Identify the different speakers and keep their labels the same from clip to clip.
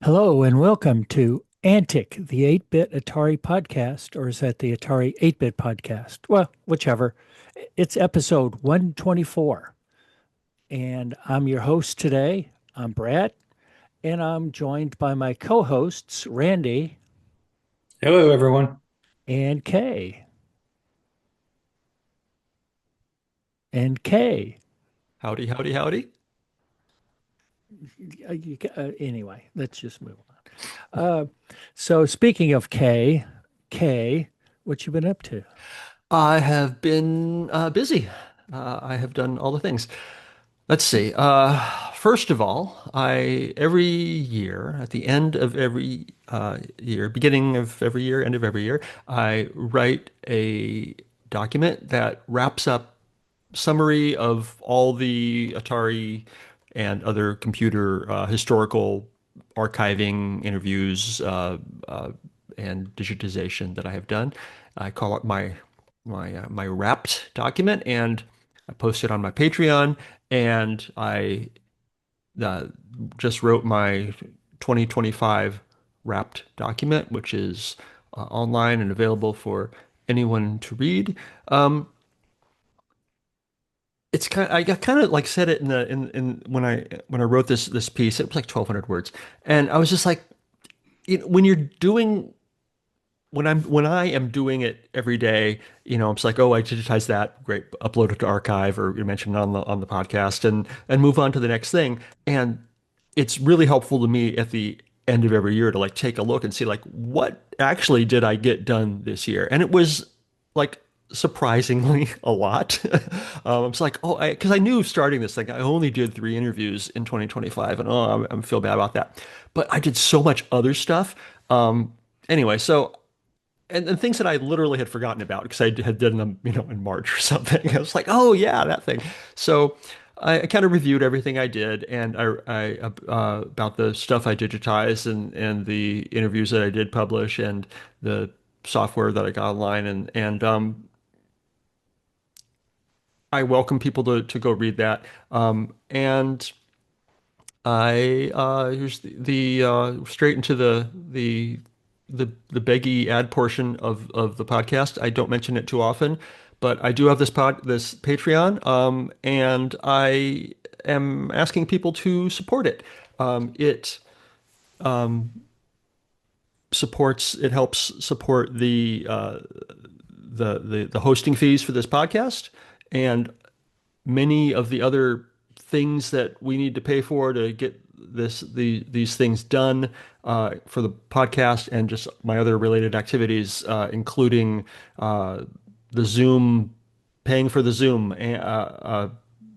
Speaker 1: Hello and welcome to ANTIC, the 8-bit Atari podcast, or is that the Atari 8-bit podcast? Well, whichever. It's episode 124, and I'm your host today. I'm Brad, and I'm joined by my co-hosts, Randy
Speaker 2: Hello, everyone.
Speaker 1: and Kay. And Kay.
Speaker 2: Howdy, howdy, howdy.
Speaker 1: Anyway, let's just move on. So speaking of Kay, what you been up to?
Speaker 2: I have been busy. I have done all the things. Let's see. First of all, I every year, at the end of every year, beginning of every year, end of every year, I write a document that wraps up summary of all the Atari and other computer historical archiving, interviews, and digitization that I have done. I call it my wrapped document, and I post it on my Patreon. And I uh, just wrote my 2025 wrapped document, which is online and available for anyone to read. It's kind of, I kind of like said it in when I wrote this piece. It was like 1,200 words, and I was just like, when you're doing when I am doing it every day, I'm just like, oh, I digitized that, great, upload it to archive, or you mentioned it on the podcast, and move on to the next thing. And it's really helpful to me at the end of every year to like take a look and see like what actually did I get done this year. And it was like surprisingly a lot. I was like, oh, because I knew starting this thing, I only did 3 interviews in 2025, and oh, I feel bad about that. But I did so much other stuff. Anyway, so and things that I literally had forgotten about because I had done them, in March or something. I was like, oh yeah, that thing. So I kind of reviewed everything I did, and about the stuff I digitized, and the interviews that I did publish, and the software that I got online, and I welcome people to go read that. And I here's the straight into the beggy ad portion of the podcast. I don't mention it too often, but I do have this Patreon, and I am asking people to support it. It it helps support the hosting fees for this podcast, and many of the other things that we need to pay for to get these things done for the podcast, and just my other related activities, including the Zoom, paying for the Zoom,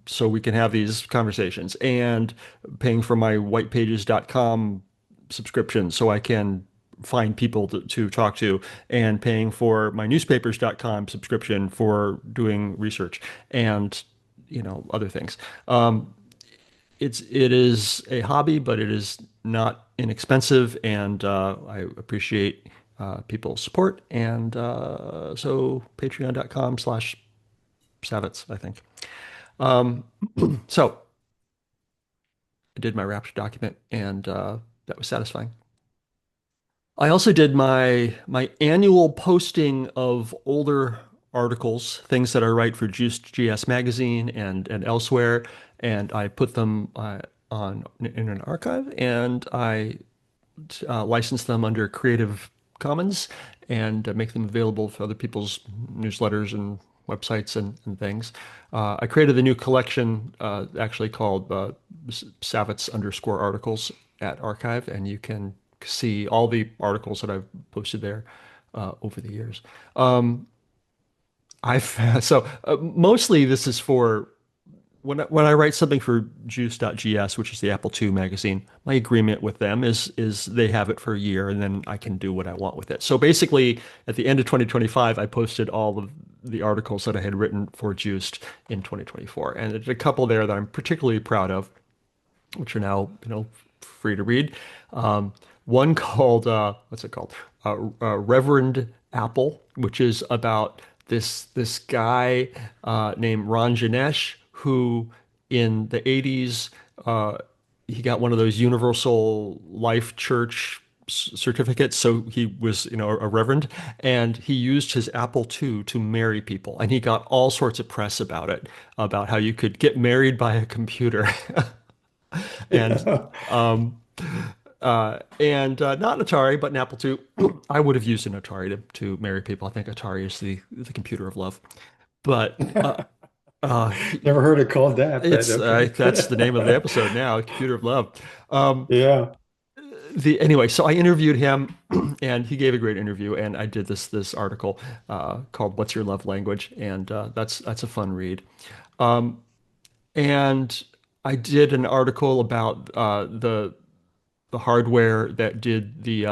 Speaker 2: so we can have these conversations, and paying for my whitepages.com subscription so I can find people to talk to, and paying for my newspapers.com subscription for doing research, and other things. It is a hobby, but it is not inexpensive, and I appreciate people's support. And so patreon.com/Savitz, I think. Um, so I did my wrapped document, and that was satisfying. I also did my annual posting of older articles, things that I write for Juiced GS magazine and elsewhere, and I put them on in an archive, and I license them under Creative Commons, and make them available for other people's newsletters and websites and things. I created a new collection, actually called Savitz underscore articles at archive, and you can see all the articles that I've posted there over the years. I've so mostly this is for when I write something for Juice.gs, which is the Apple II magazine. My agreement with them is they have it for a year, and then I can do what I want with it. So basically, at the end of 2025, I posted all of the articles that I had written for Juiced in 2024, and there's a couple there that I'm particularly proud of, which are now, free to read. One called what's it called? Reverend Apple, which is about this guy named Ron Janesh, who in the 80s he got one of those Universal Life Church certificates, so he was, a reverend, and he used his Apple II to marry people, and he got all sorts of press about it, about how you could get married by a computer, and
Speaker 3: Yeah.
Speaker 2: um, not an Atari, but an Apple II. I would have used an Atari to marry people. I think Atari is the computer of love, but
Speaker 3: Never heard it called that, but
Speaker 2: it's
Speaker 3: okay.
Speaker 2: that's the name of the episode now, Computer of Love. Um,
Speaker 3: Yeah.
Speaker 2: anyway, so I interviewed him, and he gave a great interview, and I did this article called "What's Your Love Language," and that's a fun read. Um, and I did an article about the hardware that did the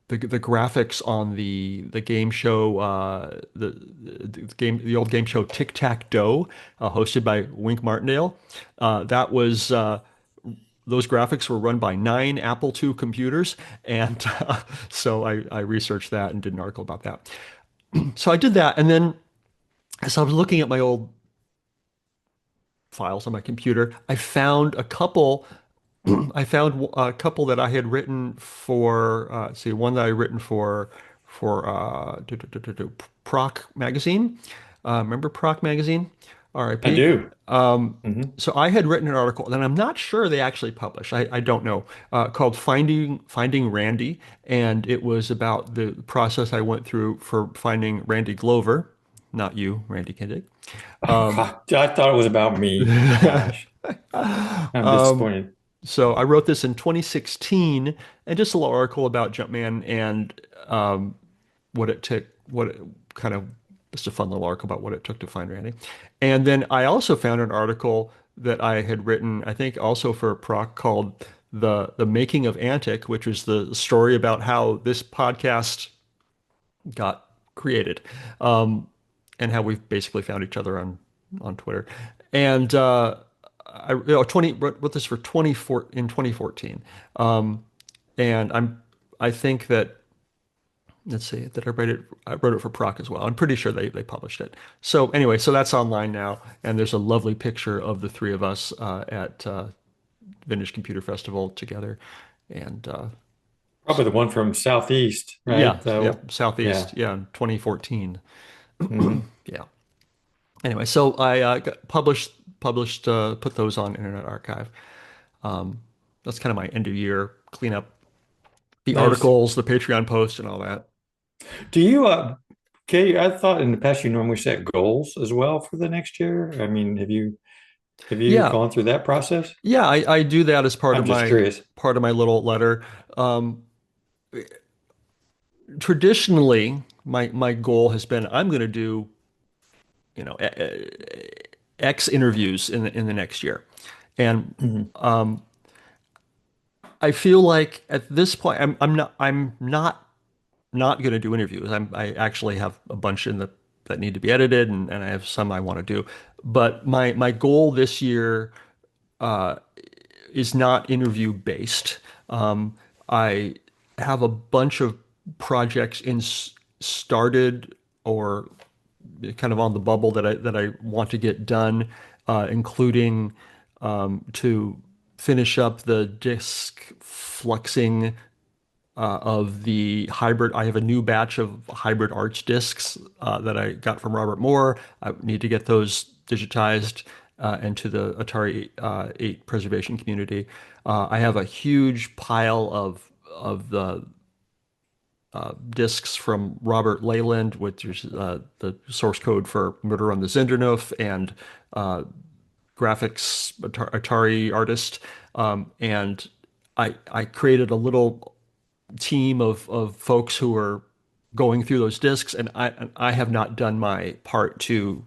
Speaker 2: graphics on the game show the old game show Tic Tac Doe, hosted by Wink Martindale. That was those graphics were run by 9 Apple II computers, and so I researched that and did an article about that. So I did that, and then as I was looking at my old files on my computer, I found a couple that I had written for, see, one that I written for Proc magazine. Remember Proc magazine?
Speaker 3: I
Speaker 2: RIP.
Speaker 3: do.
Speaker 2: Um,
Speaker 3: Hmm.
Speaker 2: so I had written an article that I'm not sure they actually published. I don't know, called Finding Randy, and it was about the process I went through for finding Randy Glover, not you, Randy Kindig. Um,
Speaker 3: I thought it was about me. Gosh, I'm
Speaker 2: um,
Speaker 3: disappointed.
Speaker 2: So I wrote this in 2016, and just a little article about Jumpman and what it took, what it kind of just a fun little article about what it took to find Randy. And then I also found an article that I had written, I think also for Proc, called the Making of Antic, which is the story about how this podcast got created, um, and how we've basically found each other on Twitter. And I 20 wrote this for 24 in 2014. Um, and I think that, let's see, that I wrote it for Proc as well. I'm pretty sure they published it. So anyway, so that's online now, and there's a lovely picture of the three of us at Vintage Computer Festival together. And
Speaker 3: Probably the one from Southeast,
Speaker 2: yeah,
Speaker 3: right?
Speaker 2: yeah,
Speaker 3: Yeah.
Speaker 2: Southeast, yeah, in 2014.
Speaker 3: Hmm.
Speaker 2: Yeah. Anyway, so I published put those on Internet Archive. Um, that's kind of my end of year cleanup, the
Speaker 3: Nice.
Speaker 2: articles, the Patreon post, and all that.
Speaker 3: Do you, Katie, I thought in the past you normally set goals as well for the next year. I mean, have you
Speaker 2: Yeah,
Speaker 3: gone through that process?
Speaker 2: yeah, I do that as
Speaker 3: I'm just curious.
Speaker 2: part of my little letter. Um, Traditionally, my goal has been I'm going to do, X interviews in the next year, and
Speaker 3: Hmm.
Speaker 2: um, I feel like at this point I'm not going to do interviews. I actually have a bunch that need to be edited, and I have some I want to do. But my goal this year uh, is not interview based. I have a bunch of projects started or kind of on the bubble that I want to get done, including to finish up the disk fluxing of the hybrid. I have a new batch of hybrid arch discs that I got from Robert Moore. I need to get those digitized into the Atari 8 preservation community. I have a huge pile of the discs from Robert Leyland, which is the source code for Murder on the Zindernoof and uh, graphics Atari artist. And I created a little team of folks who are going through those discs, and I have not done my part to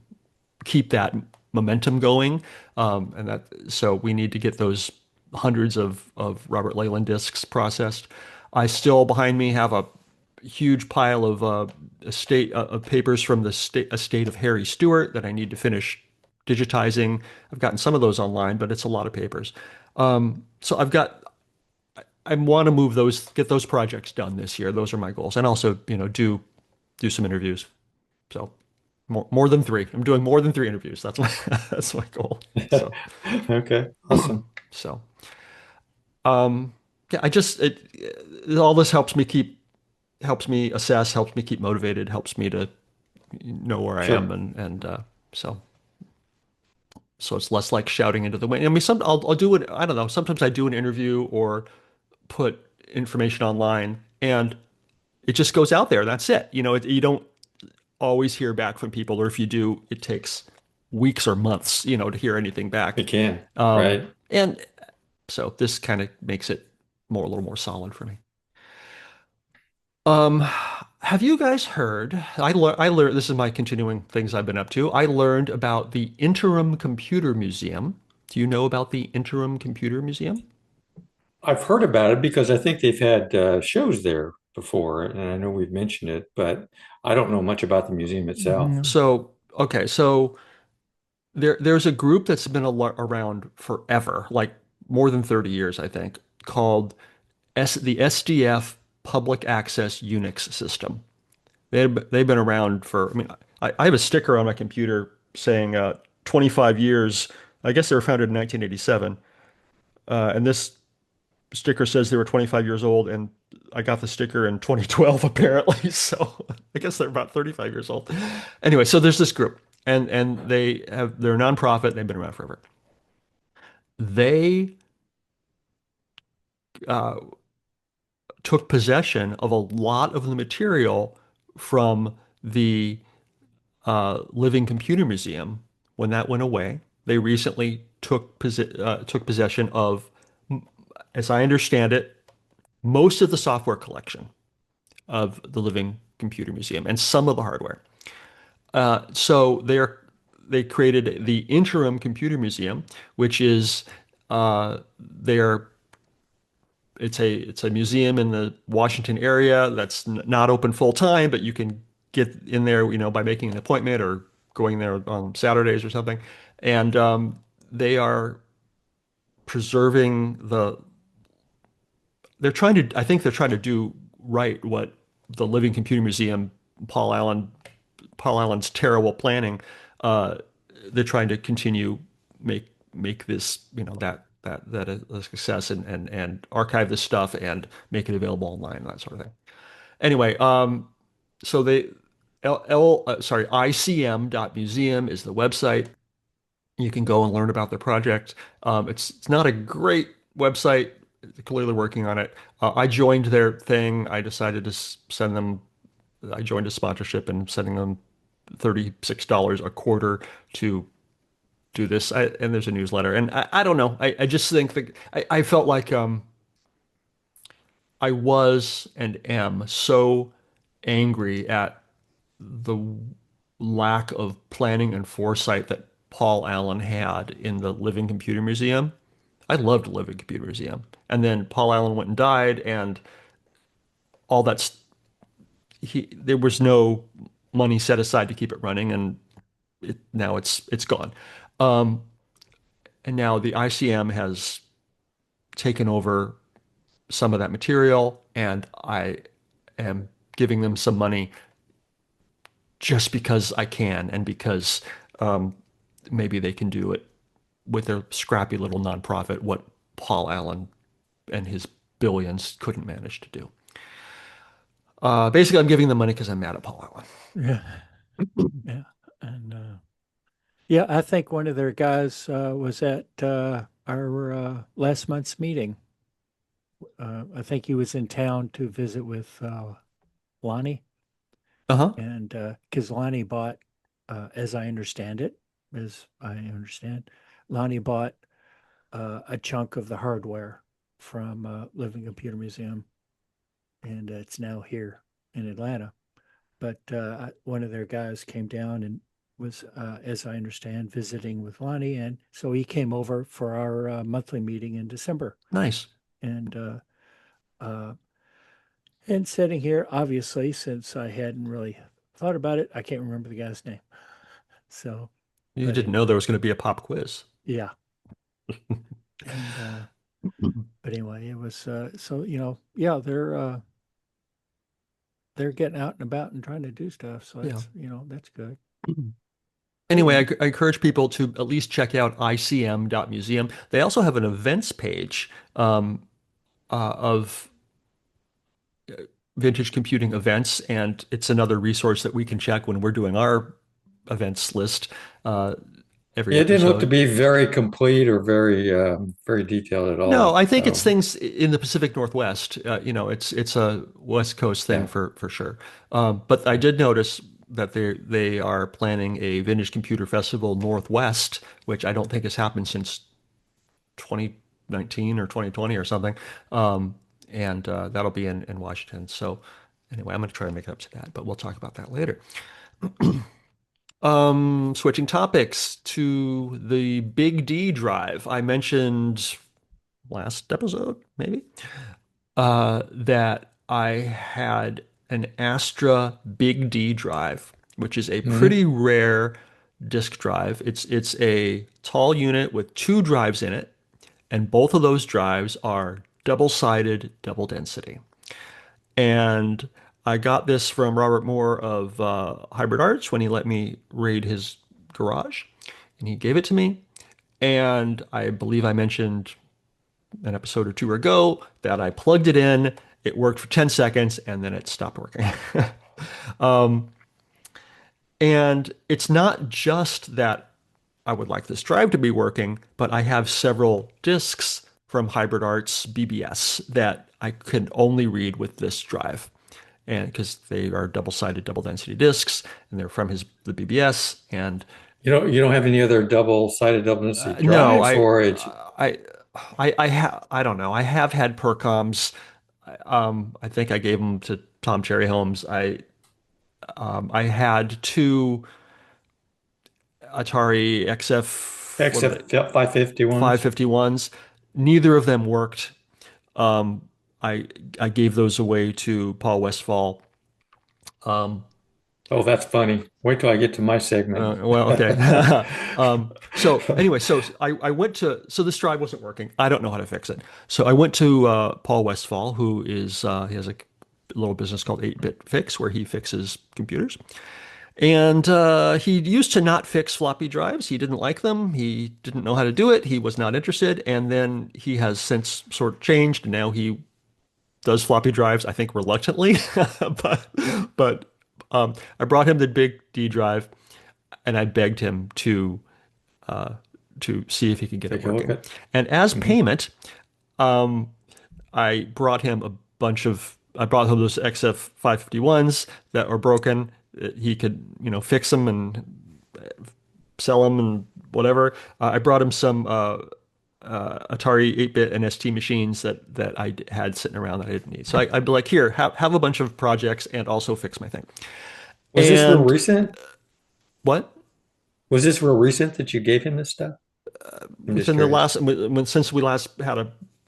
Speaker 2: keep that momentum going. And that so we need to get those hundreds of Robert Leyland discs processed. I still behind me have a huge pile of of papers from the estate of Harry Stewart that I need to finish digitizing. I've gotten some of those online, but it's a lot of papers. So I want to get those projects done this year. Those are my goals, and also, do some interviews. So more than three. I'm doing more than three interviews. That's my that's my goal. So
Speaker 3: Okay, awesome.
Speaker 2: so Um, yeah, all this helps me assess, helps me keep motivated, helps me to know where I am,
Speaker 3: Sure.
Speaker 2: and so so it's less like shouting into the wind. I mean, I'll do it. I don't know. Sometimes I do an interview or put information online, and it just goes out there. That's it. You don't always hear back from people, or if you do, it takes weeks or months, to hear anything back.
Speaker 3: It can,
Speaker 2: Um,
Speaker 3: right?
Speaker 2: and so this kind of makes it a little more solid for me. Um, have you guys heard? I learned this is my continuing things I've been up to. I learned about the Interim Computer Museum. Do you know about the Interim Computer Museum?
Speaker 3: I've heard about it because I think they've had shows there before, and I know we've mentioned it, but I don't know much about the museum itself.
Speaker 1: No.
Speaker 2: So, okay, so there's a group that's been around forever, like more than 30 years, I think, called the SDF Public Access Unix System. They've been around for, I mean, I have a sticker on my computer saying 25 years. I guess they were founded in 1987. And this sticker says they were 25 years old, and I got the sticker in 2012 apparently. So I guess they're about 35 years old. Anyway, so there's this group, and they're a nonprofit. They've been around forever. They uh, took possession of a lot of the material from the Living Computer Museum when that went away. They recently took possession of, as I understand it, most of the software collection of the Living Computer Museum and some of the hardware. So they created the Interim Computer Museum, which is their it's a museum in the Washington area that's not open full time, but you can get in there, by making an appointment or going there on Saturdays or something. And they are preserving I think they're trying to do right what the Living Computer Museum, Paul Allen, Paul Allen's terrible planning. Uh, they're trying to continue make this, a success and archive this stuff and make it available online and that sort of thing. Anyway, so they sorry, icm.museum is the website. You can go and learn about their project. It's not a great website. They're clearly working on it. I joined their thing. I decided to send them. I joined a sponsorship and sending them $36 a quarter to do this. And there's a newsletter. And I don't know. I just think that I felt like I was and am so angry at the lack of planning and foresight that Paul Allen had in the Living Computer Museum. I loved the Living Computer Museum. And then Paul Allen went and died, and all that's there was no money set aside to keep it running, and now it's gone. Um, and now the ICM has taken over some of that material, and I am giving them some money just because I can, and because um, maybe they can do it with their scrappy little nonprofit what Paul Allen and his billions couldn't manage to do. Basically, I'm giving them money because I'm mad at Paul Allen.
Speaker 1: Yeah. Yeah. And yeah, I think one of their guys was at our last month's meeting. I think he was in town to visit with Lonnie,
Speaker 2: Uh-huh.
Speaker 1: and because Lonnie bought, as I understand it, as I understand, Lonnie bought a chunk of the hardware from Living Computer Museum, and it's now here in Atlanta. But one of their guys came down and was, as I understand, visiting with Lonnie, and so he came over for our monthly meeting in December,
Speaker 2: Nice.
Speaker 1: and uh, and sitting here, obviously, since I hadn't really thought about it, I can't remember the guy's name. So,
Speaker 2: You
Speaker 1: but
Speaker 2: didn't
Speaker 1: anyway,
Speaker 2: know there was going to be a pop quiz.
Speaker 1: yeah, and but anyway, it was so yeah, they're getting out and about and trying to do stuff, so
Speaker 2: Yeah.
Speaker 1: that's that's good.
Speaker 2: Anyway,
Speaker 1: Cool.
Speaker 2: I encourage people to at least check out icm.museum. They also have an events page. of vintage computing events, and it's another resource that we can check when we're doing our events list uh, every
Speaker 3: Yeah, it didn't look to
Speaker 2: episode.
Speaker 3: be very complete or very detailed at
Speaker 2: No,
Speaker 3: all.
Speaker 2: I think it's
Speaker 3: So
Speaker 2: things in the Pacific Northwest. It's a West Coast thing
Speaker 3: yeah.
Speaker 2: for sure. But I did notice that they are planning a Vintage Computer Festival Northwest, which I don't think has happened since 2019 or 2020 or something. And that'll be in Washington. So anyway, I'm going to try to make it up to that, but we'll talk about that later. Switching topics to the Big D drive. I mentioned last episode, maybe, that I had an Astra Big D drive, which is a
Speaker 3: Hmm.
Speaker 2: pretty rare disk drive. It's a tall unit with two drives in it, and both of those drives are double-sided, double density. And I got this from Robert Moore of Hybrid Arts when he let me raid his garage, and he gave it to me. And I believe I mentioned an episode or two ago that I plugged it in. It worked for 10 seconds and then it stopped working. And it's not just that I would like this drive to be working, but I have several disks from Hybrid Arts BBS that I can only read with this drive. And because they are double-sided, double-density disks, and they're from the BBS. And
Speaker 3: You don't have any other double-sided double density
Speaker 2: no,
Speaker 3: drives, or it's
Speaker 2: I, I don't know. I have had Percoms. I think I gave them to Thom Cherryhomes. I had two Atari XF, what are they,
Speaker 3: XF 550 ones?
Speaker 2: 551s. Neither of them worked. Um, I I gave those away to Paul Westfall. Um,
Speaker 3: Oh, that's funny. Wait till I get to my segment.
Speaker 2: well, okay. So anyway, I went to, so this drive wasn't working. I don't know how to fix it. So I went to Paul Westfall, who is, he has a little business called 8-Bit Fix, where he fixes computers. And he used to not fix floppy drives. He didn't like them. He didn't know how to do it. He was not interested. And then he has since sort of changed. And now he does floppy drives, I think reluctantly. but but I brought him the big D drive, and I begged him uh, to see if he could get it
Speaker 3: Take a look
Speaker 2: working.
Speaker 3: at.
Speaker 2: And as
Speaker 3: Mhm.
Speaker 2: payment, um, I brought him I brought him those XF 551s that are broken. He could, fix them and sell them and whatever. I brought him some Atari 8-bit and ST machines that I had sitting around that I didn't need. So I'd be like, here, have a bunch of projects and also fix my thing.
Speaker 3: Was this real
Speaker 2: And
Speaker 3: recent?
Speaker 2: what?
Speaker 3: Was this real recent that you gave him this stuff? I'm just
Speaker 2: Within the
Speaker 3: curious.
Speaker 2: last, since we last had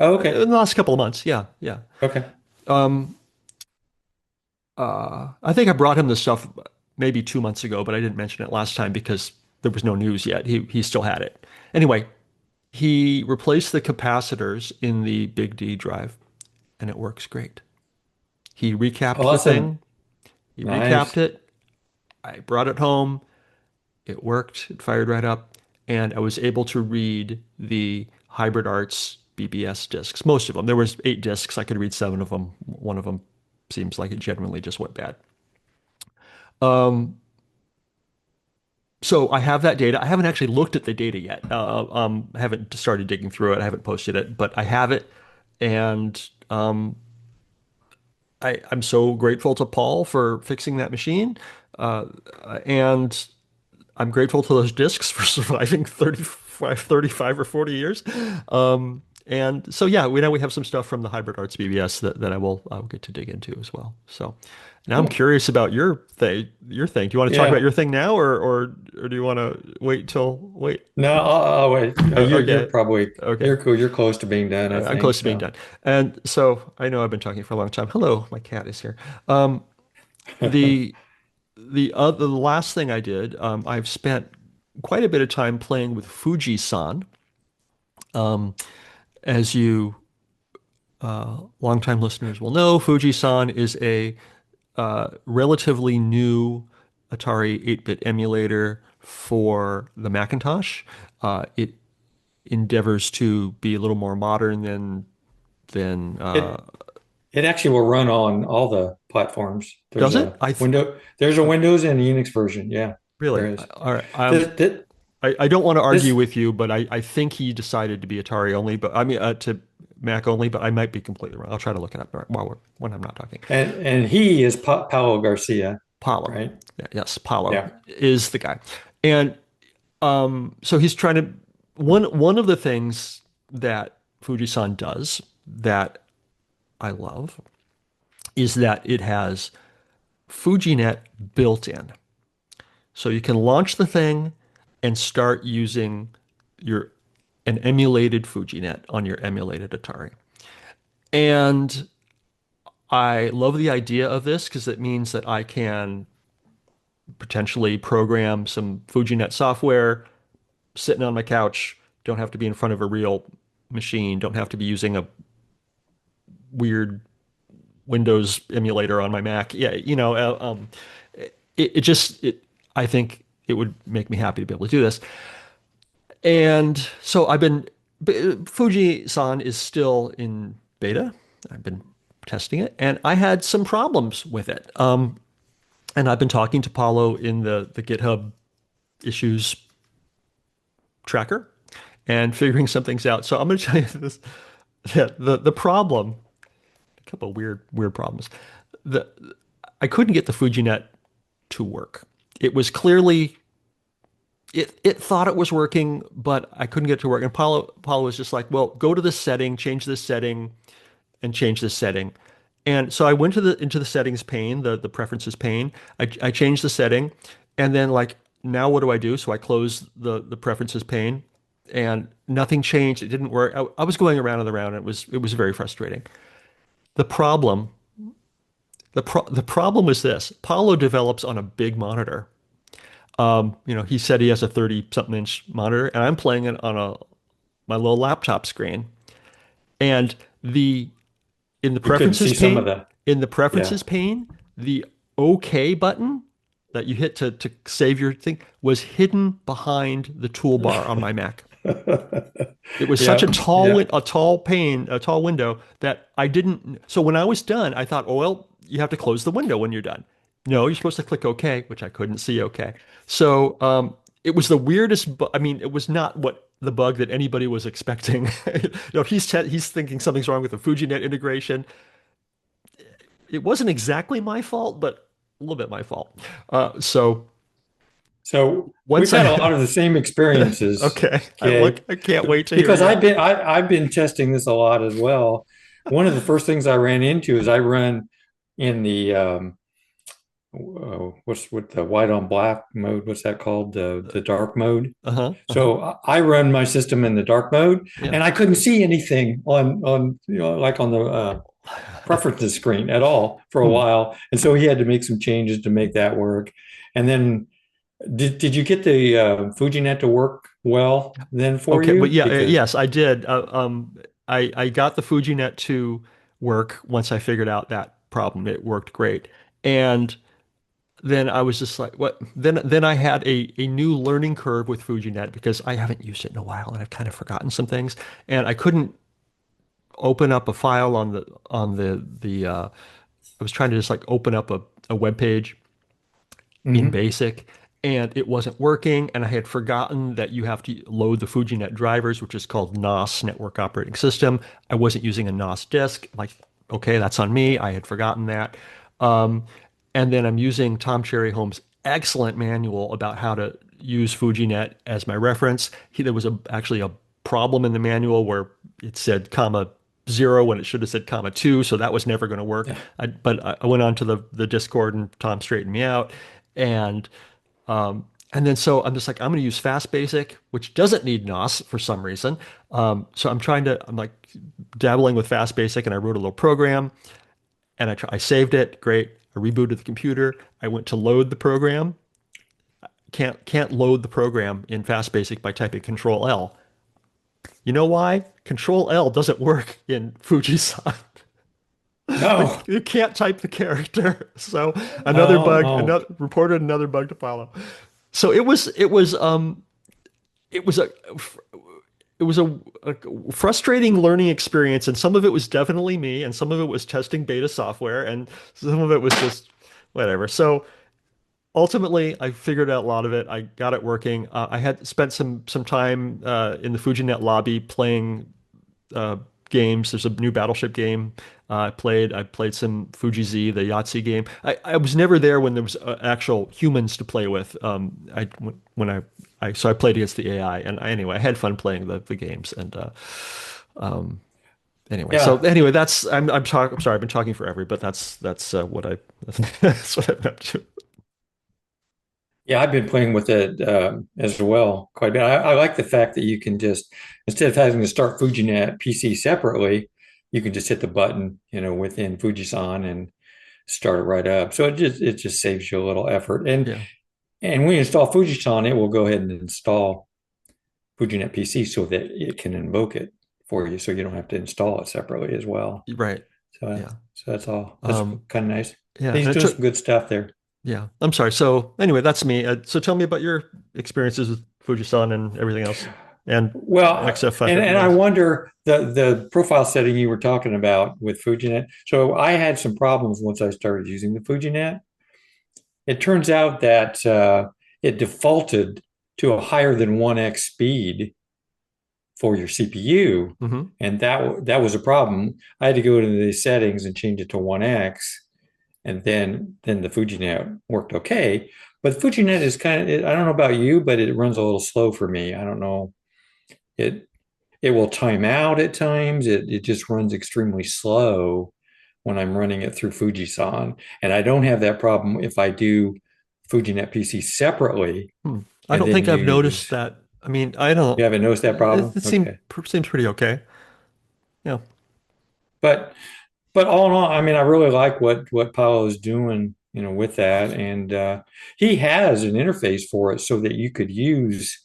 Speaker 3: Oh, okay.
Speaker 2: in the last couple of months. Yeah, yeah.
Speaker 3: Okay.
Speaker 2: Um, I think I brought him this stuff maybe 2 months ago, but I didn't mention it last time because there was no news yet. He still had it. Anyway, he replaced the capacitors in the Big D drive, and it works great. He recapped the
Speaker 3: Awesome.
Speaker 2: thing. He recapped
Speaker 3: Nice.
Speaker 2: it. I brought it home. It worked. It fired right up, and I was able to read the Hybrid Arts BBS discs. Most of them. There was 8 discs. I could read 7 of them. One of them seems like it genuinely just went bad. Um, So I have that data. I haven't actually looked at the data yet. I haven't started digging through it. I haven't posted it, but I have it, and I'm so grateful to Paul for fixing that machine, uh, and I'm grateful to those discs for surviving 35 or 40 years. And so yeah, we have some stuff from the Hybrid Arts BBS that I'll get to dig into as well. So now I'm
Speaker 3: Cool.
Speaker 2: curious about your thing. Your thing. Do you want to talk about
Speaker 3: Yeah.
Speaker 2: your thing now, or do you want to wait?
Speaker 3: No, I'll wait. You're
Speaker 2: Okay,
Speaker 3: probably
Speaker 2: okay.
Speaker 3: you're cool. You're close to being done, I
Speaker 2: I'm
Speaker 3: think.
Speaker 2: close to being
Speaker 3: So.
Speaker 2: done. And so I know I've been talking for a long time. Hello, my cat is here. Um, the the last thing I did, I've spent quite a bit of time playing with Fujisan. Um, as you longtime listeners will know, Fujisan is a relatively new Atari 8-bit emulator for the Macintosh. It endeavors to be a little more modern than then
Speaker 3: It it actually will run on all the platforms.
Speaker 2: does it?
Speaker 3: There's a Windows and a Unix version. Yeah, there
Speaker 2: Really?
Speaker 3: is.
Speaker 2: All right.
Speaker 3: This,
Speaker 2: I don't want to argue
Speaker 3: this
Speaker 2: with you, but I think he decided to be Atari only, but I mean to Mac only, but I might be completely wrong. I'll try to look it up when I'm not talking.
Speaker 3: and he is Paulo Garcia,
Speaker 2: Paulo.
Speaker 3: right?
Speaker 2: Yeah, yes, Paulo
Speaker 3: Yeah.
Speaker 2: is the guy. And so he's trying to one of the things that Fujisan does that I love is that it has FujiNet built in. So you can launch the thing and start using your an emulated FujiNet on your emulated Atari. And I love the idea of this because it means that I can potentially program some FujiNet software sitting on my couch, don't have to be in front of a real machine, don't have to be using a weird Windows emulator on my Mac. Yeah, I think it would make me happy to be able to do this. And so Fujisan is still in beta. I've been testing it, and I had some problems with it. And I've been talking to Paulo in the GitHub issues tracker and figuring some things out. So I'm going to tell you this: the problem, a couple of weird problems. The I couldn't get the FujiNet to work. It was clearly it thought it was working, but I couldn't get it to work. And Paulo was just like, well, go to this setting, change this setting, and change this setting. And so I went into the settings pane, the preferences pane. I changed the setting, and then like now what do I do? So I closed the preferences pane, and nothing changed. It didn't work. I was going around and around. And it was very frustrating. The problem the problem was this. Paulo develops on a big monitor. He said he has a 30 something inch monitor, and I'm playing it on my little laptop screen. And the in the
Speaker 3: You couldn't
Speaker 2: preferences
Speaker 3: see some of
Speaker 2: pane,
Speaker 3: the,
Speaker 2: in the
Speaker 3: yeah.
Speaker 2: preferences pane, the OK button that you hit to save your thing was hidden behind the toolbar on my Mac. It was such
Speaker 3: Yeah, yeah.
Speaker 2: a tall pane, a tall window that I didn't. So when I was done, I thought, oh, well, you have to close the window when you're done. No, you're supposed to click OK, which I couldn't see OK. So it was the weirdest. I mean, it was not what the bug that anybody was expecting. He's thinking something's wrong with the FujiNet integration. It wasn't exactly my fault, but a little bit my fault. So
Speaker 3: So we've
Speaker 2: once
Speaker 3: had a
Speaker 2: I
Speaker 3: lot of the same experiences,
Speaker 2: okay,
Speaker 3: okay?
Speaker 2: I can't wait to hear
Speaker 3: Because
Speaker 2: you.
Speaker 3: I've been testing this a lot as well. One of the first things I ran into is I run in the what's with the white on black mode? What's that called? The dark mode.
Speaker 2: Uh-huh. Uh-huh.
Speaker 3: So I run my system in the dark mode,
Speaker 2: Yeah.
Speaker 3: and I couldn't see anything on like on the preferences screen at all for a
Speaker 2: Hmm.
Speaker 3: while. And so he had to make some changes to make that work. And then did you get the FujiNet to work well then for
Speaker 2: Okay, but
Speaker 3: you?
Speaker 2: yeah,
Speaker 3: Because
Speaker 2: yes, I did. I got the FujiNet to work once I figured out that problem. It worked great, and then I was just like, what? Then I had a new learning curve with FujiNet because I haven't used it in a while and I've kind of forgotten some things, and I couldn't open up a file on the. I was trying to just like open up a web page in
Speaker 3: Mhm.
Speaker 2: BASIC, and it wasn't working. And I had forgotten that you have to load the FujiNet drivers, which is called NOS, Network Operating System. I wasn't using a NOS disk. Like, okay, that's on me. I had forgotten that. Um, and then I'm using Thom Cherryhomes' excellent manual about how to use FujiNet as my reference. There was actually a problem in the manual where it said comma 0 when it should have said comma 2, so that was never going to work. But I went on to the Discord and Thom straightened me out. And and then so I'm just like, I'm going to use Fast Basic, which doesn't need NOS for some reason. So I'm like dabbling with Fast Basic, and I wrote a little program, and I saved it. Great. I rebooted the computer. I went to load the program. Can't load the program in Fast Basic by typing Control L. You know why? Control L doesn't work in Fujisan.
Speaker 3: No.
Speaker 2: You can't type the character. So
Speaker 3: Oh, oh.
Speaker 2: reported another bug to follow. So it was a it was a frustrating learning experience, and some of it was definitely me, and some of it was testing beta software, and some of it was just whatever. So ultimately, I figured out a lot of it. I got it working. I had spent some time in the FujiNet lobby playing uh, games. There's a new Battleship game I played some Fuji Z, the Yahtzee game. I was never there when there was actual humans to play with. When I played against the AI, and anyway, I had fun playing the games. And um, anyway, so
Speaker 3: Yeah.
Speaker 2: anyway, that's I'm sorry, I've been talking forever, but that's what I that's what I'm up to.
Speaker 3: Yeah, I've been playing with it as well quite a bit. I like the fact that you can just, instead of having to start FujiNet PC separately, you can just hit the button, within Fujisan and start it right up. So it just saves you a little effort. And
Speaker 2: Yeah,
Speaker 3: and when you install Fujisan, it will go ahead and install FujiNet PC so that it can invoke it for you, so you don't have to install it separately as well.
Speaker 2: right.
Speaker 3: So
Speaker 2: Yeah.
Speaker 3: so that's all. That's
Speaker 2: Um,
Speaker 3: kind of nice.
Speaker 2: yeah,
Speaker 3: He's
Speaker 2: and it
Speaker 3: doing
Speaker 2: took
Speaker 3: some good stuff there.
Speaker 2: Yeah, I'm sorry. So anyway, that's me. So tell me about your experiences with Fujisan and everything else, and
Speaker 3: Well,
Speaker 2: XF
Speaker 3: and I
Speaker 2: 551s.
Speaker 3: wonder the profile setting you were talking about with FujiNet. So I had some problems once I started using the FujiNet. It turns out that it defaulted to a higher than 1x speed for your CPU,
Speaker 2: Hmm.
Speaker 3: and that was a problem. I had to go into the settings and change it to 1x, and then the FujiNet worked okay. But FujiNet is I don't know about you, but it runs a little slow for me. I don't know. It it will time out at times. It just runs extremely slow when I'm running it through Fujisan. And I don't have that problem if I do FujiNet PC separately
Speaker 2: Hmm. I
Speaker 3: and
Speaker 2: don't
Speaker 3: then
Speaker 2: think I've noticed
Speaker 3: use.
Speaker 2: that. I mean, I don't.
Speaker 3: You haven't noticed that
Speaker 2: It,
Speaker 3: problem?
Speaker 2: it
Speaker 3: Okay.
Speaker 2: seems pretty okay. Yeah.
Speaker 3: But all in all, I mean, I really like what Paolo is doing, with that. And he has an interface for it so that you could use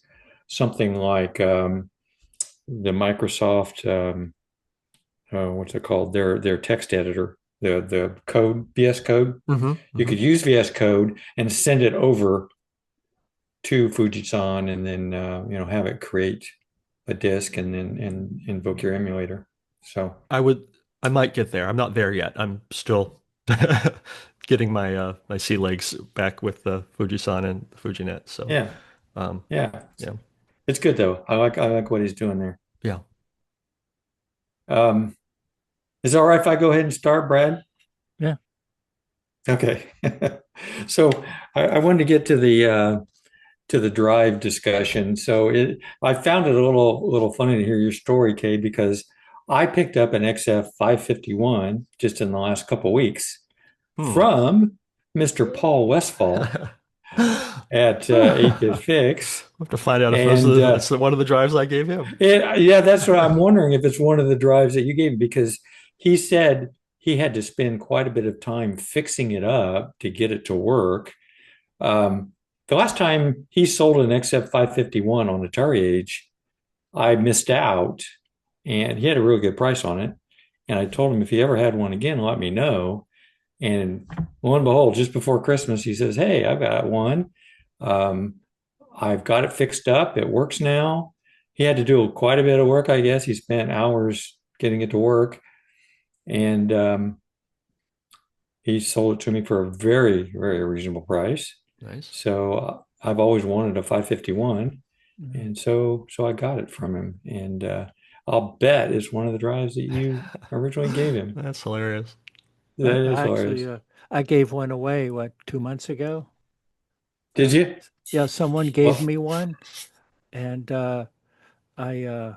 Speaker 3: something like the Microsoft what's it called? Their text editor, the code, VS Code.
Speaker 2: Hmm.
Speaker 3: You
Speaker 2: Hmm.
Speaker 3: could use VS Code and send it over to Fujisan, and then have it create a disk and then invoke your emulator. So
Speaker 2: I would. I might get there. I'm not there yet. I'm still getting my sea legs back with the Fujisan and the FujiNet. So,
Speaker 3: yeah,
Speaker 2: um,
Speaker 3: yeah,
Speaker 2: yeah,
Speaker 3: it's good though. I like what he's doing there.
Speaker 2: yeah.
Speaker 3: Um, is it all right if I go ahead and start, Brad?
Speaker 1: Yeah.
Speaker 3: Okay. So I wanted to get to the drive discussion. So I found it a little funny to hear your story, Kay, because I picked up an XF 551 just in the last couple of weeks
Speaker 2: Hmm.
Speaker 3: from Mr. Paul Westfall at 8-Bit Fix.
Speaker 2: We'll have to find out if
Speaker 3: And
Speaker 2: it's one of the drives I gave him.
Speaker 3: yeah, that's what I'm wondering, if it's one of the drives that you gave him, because he said he had to spend quite a bit of time fixing it up to get it to work. The last time he sold an XF 551 on Atari Age, I missed out, and he had a real good price on it. And I told him if he ever had one again, let me know. And lo and behold, just before Christmas, he says, "Hey, I've got one. Um, I've got it fixed up. It works now." He had to do quite a bit of work, I guess. He spent hours getting it to work, and he sold it to me for a very, very reasonable price.
Speaker 2: Nice.
Speaker 3: So I've always wanted a 551,
Speaker 1: Mhm.
Speaker 3: and so I got it from him. And I'll bet it's one of the drives that you originally gave him.
Speaker 2: That's hilarious.
Speaker 3: That is
Speaker 1: I actually,
Speaker 3: hilarious.
Speaker 1: I gave one away, what, 2 months ago?
Speaker 3: Did
Speaker 1: Uh,
Speaker 3: you?
Speaker 1: yeah, someone gave
Speaker 3: Well,
Speaker 1: me one, and I uh,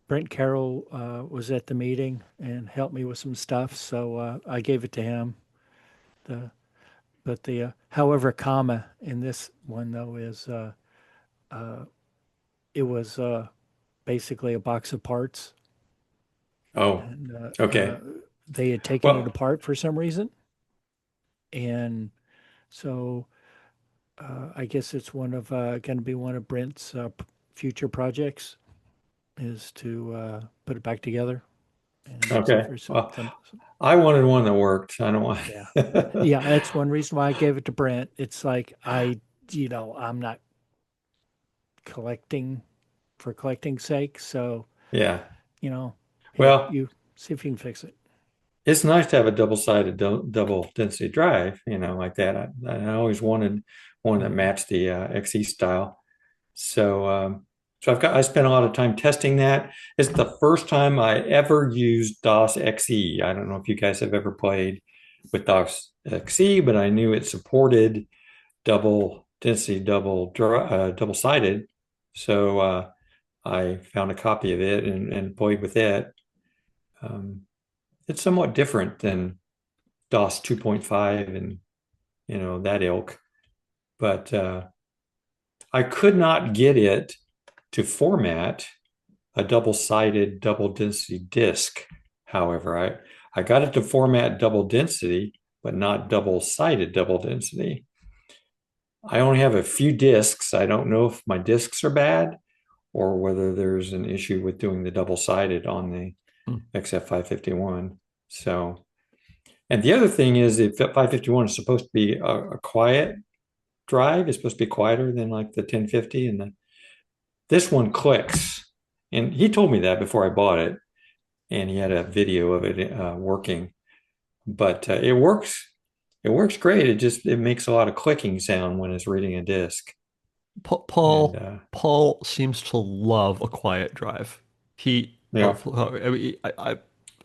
Speaker 1: Brent Carroll was at the meeting and helped me with some stuff, so I gave it to him. The but the however comma in this one though is uh, it was basically a box of parts,
Speaker 3: oh,
Speaker 1: and
Speaker 3: okay.
Speaker 1: they had taken it
Speaker 3: Well,
Speaker 1: apart for some reason, and so I guess it's one of going to be one of Brent's future projects is to put it back together and see if
Speaker 3: okay.
Speaker 1: there's
Speaker 3: Well,
Speaker 1: some.
Speaker 3: I wanted one that worked. I don't
Speaker 1: Yeah.
Speaker 3: want.
Speaker 1: Yeah, that's one reason why I gave it to Brent. It's like I'm not collecting for collecting's sake. So,
Speaker 3: Yeah.
Speaker 1: you know, hey,
Speaker 3: Well,
Speaker 1: you see if you can fix it.
Speaker 3: it's nice to have a double-sided double density drive, like that. I always wanted one that matched the XE style. So, I spent a lot of time testing that. It's the first time I ever used DOS XE. I don't know if you guys have ever played with DOS XE, but I knew it supported double density, double-sided. So I found a copy of it and played with it. Um, it's somewhat different than DOS 2.5 and that ilk, but I could not get it to format a double-sided double density disk. However, I got it to format double density, but not double-sided double density. I only have a few disks. I don't know if my disks are bad or whether there's an issue with doing the double-sided on the XF551. So, and the other thing is, if 551 is supposed to be a quiet drive, it's supposed to be quieter than like the 1050, and this one clicks. And he told me that before I bought it, and he had a video of it working. But it works. It works great. It makes a lot of clicking sound when it's reading a disk.
Speaker 2: Paul seems to love a quiet drive. He,
Speaker 3: Yeah.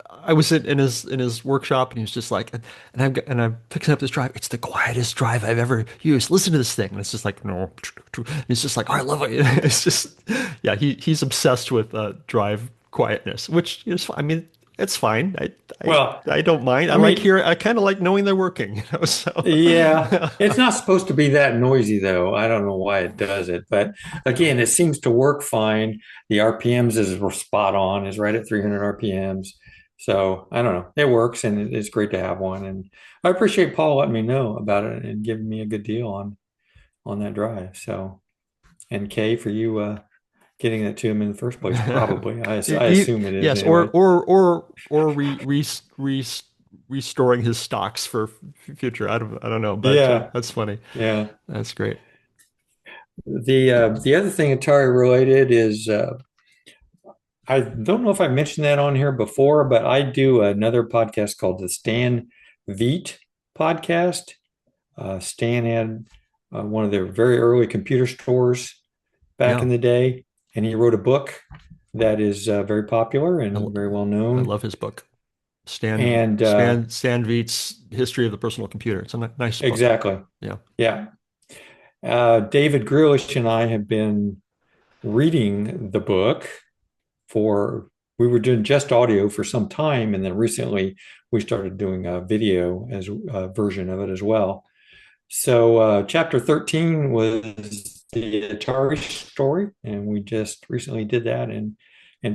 Speaker 2: I was in his workshop, and he was just like, and I'm picking up this drive. It's the quietest drive I've ever used. Listen to this thing, and it's just like, no, it's just like, oh, I love it. It's just, yeah, he's obsessed with drive quietness, which is, I mean, it's fine.
Speaker 3: Well,
Speaker 2: I don't mind. I kind of like knowing they're working, So
Speaker 3: yeah, it's not supposed to be that noisy though. I don't know why it does it, but again, it seems to work fine. The RPMs is spot on, is right at 300 RPMs. So I don't know, it works, and it's great to have one. And I appreciate Paul letting me know about it and giving me a good deal on that drive. So, and Kay, for you getting that to him in the first place, probably. I assume it is
Speaker 2: yes,
Speaker 3: anyway.
Speaker 2: or restoring his stocks for future. I don't know, but
Speaker 3: Yeah,
Speaker 2: that's funny.
Speaker 3: yeah.
Speaker 2: That's great.
Speaker 3: The other thing Atari related is I don't know if I mentioned that on here before, but I do another podcast called the Stan Veit podcast. Stan had one of their very early computer stores back
Speaker 2: Yeah,
Speaker 3: in the day, and he wrote a book that is very popular and very well
Speaker 2: I
Speaker 3: known.
Speaker 2: love his book.
Speaker 3: And
Speaker 2: Stan Veit's History of the Personal Computer. It's a nice book.
Speaker 3: exactly,
Speaker 2: Yeah.
Speaker 3: yeah. David Grealish and I have been reading the book for, we were doing just audio for some time, and then recently we started doing a video as a version of it as well. So chapter 13 was the Atari story, and we just recently did that and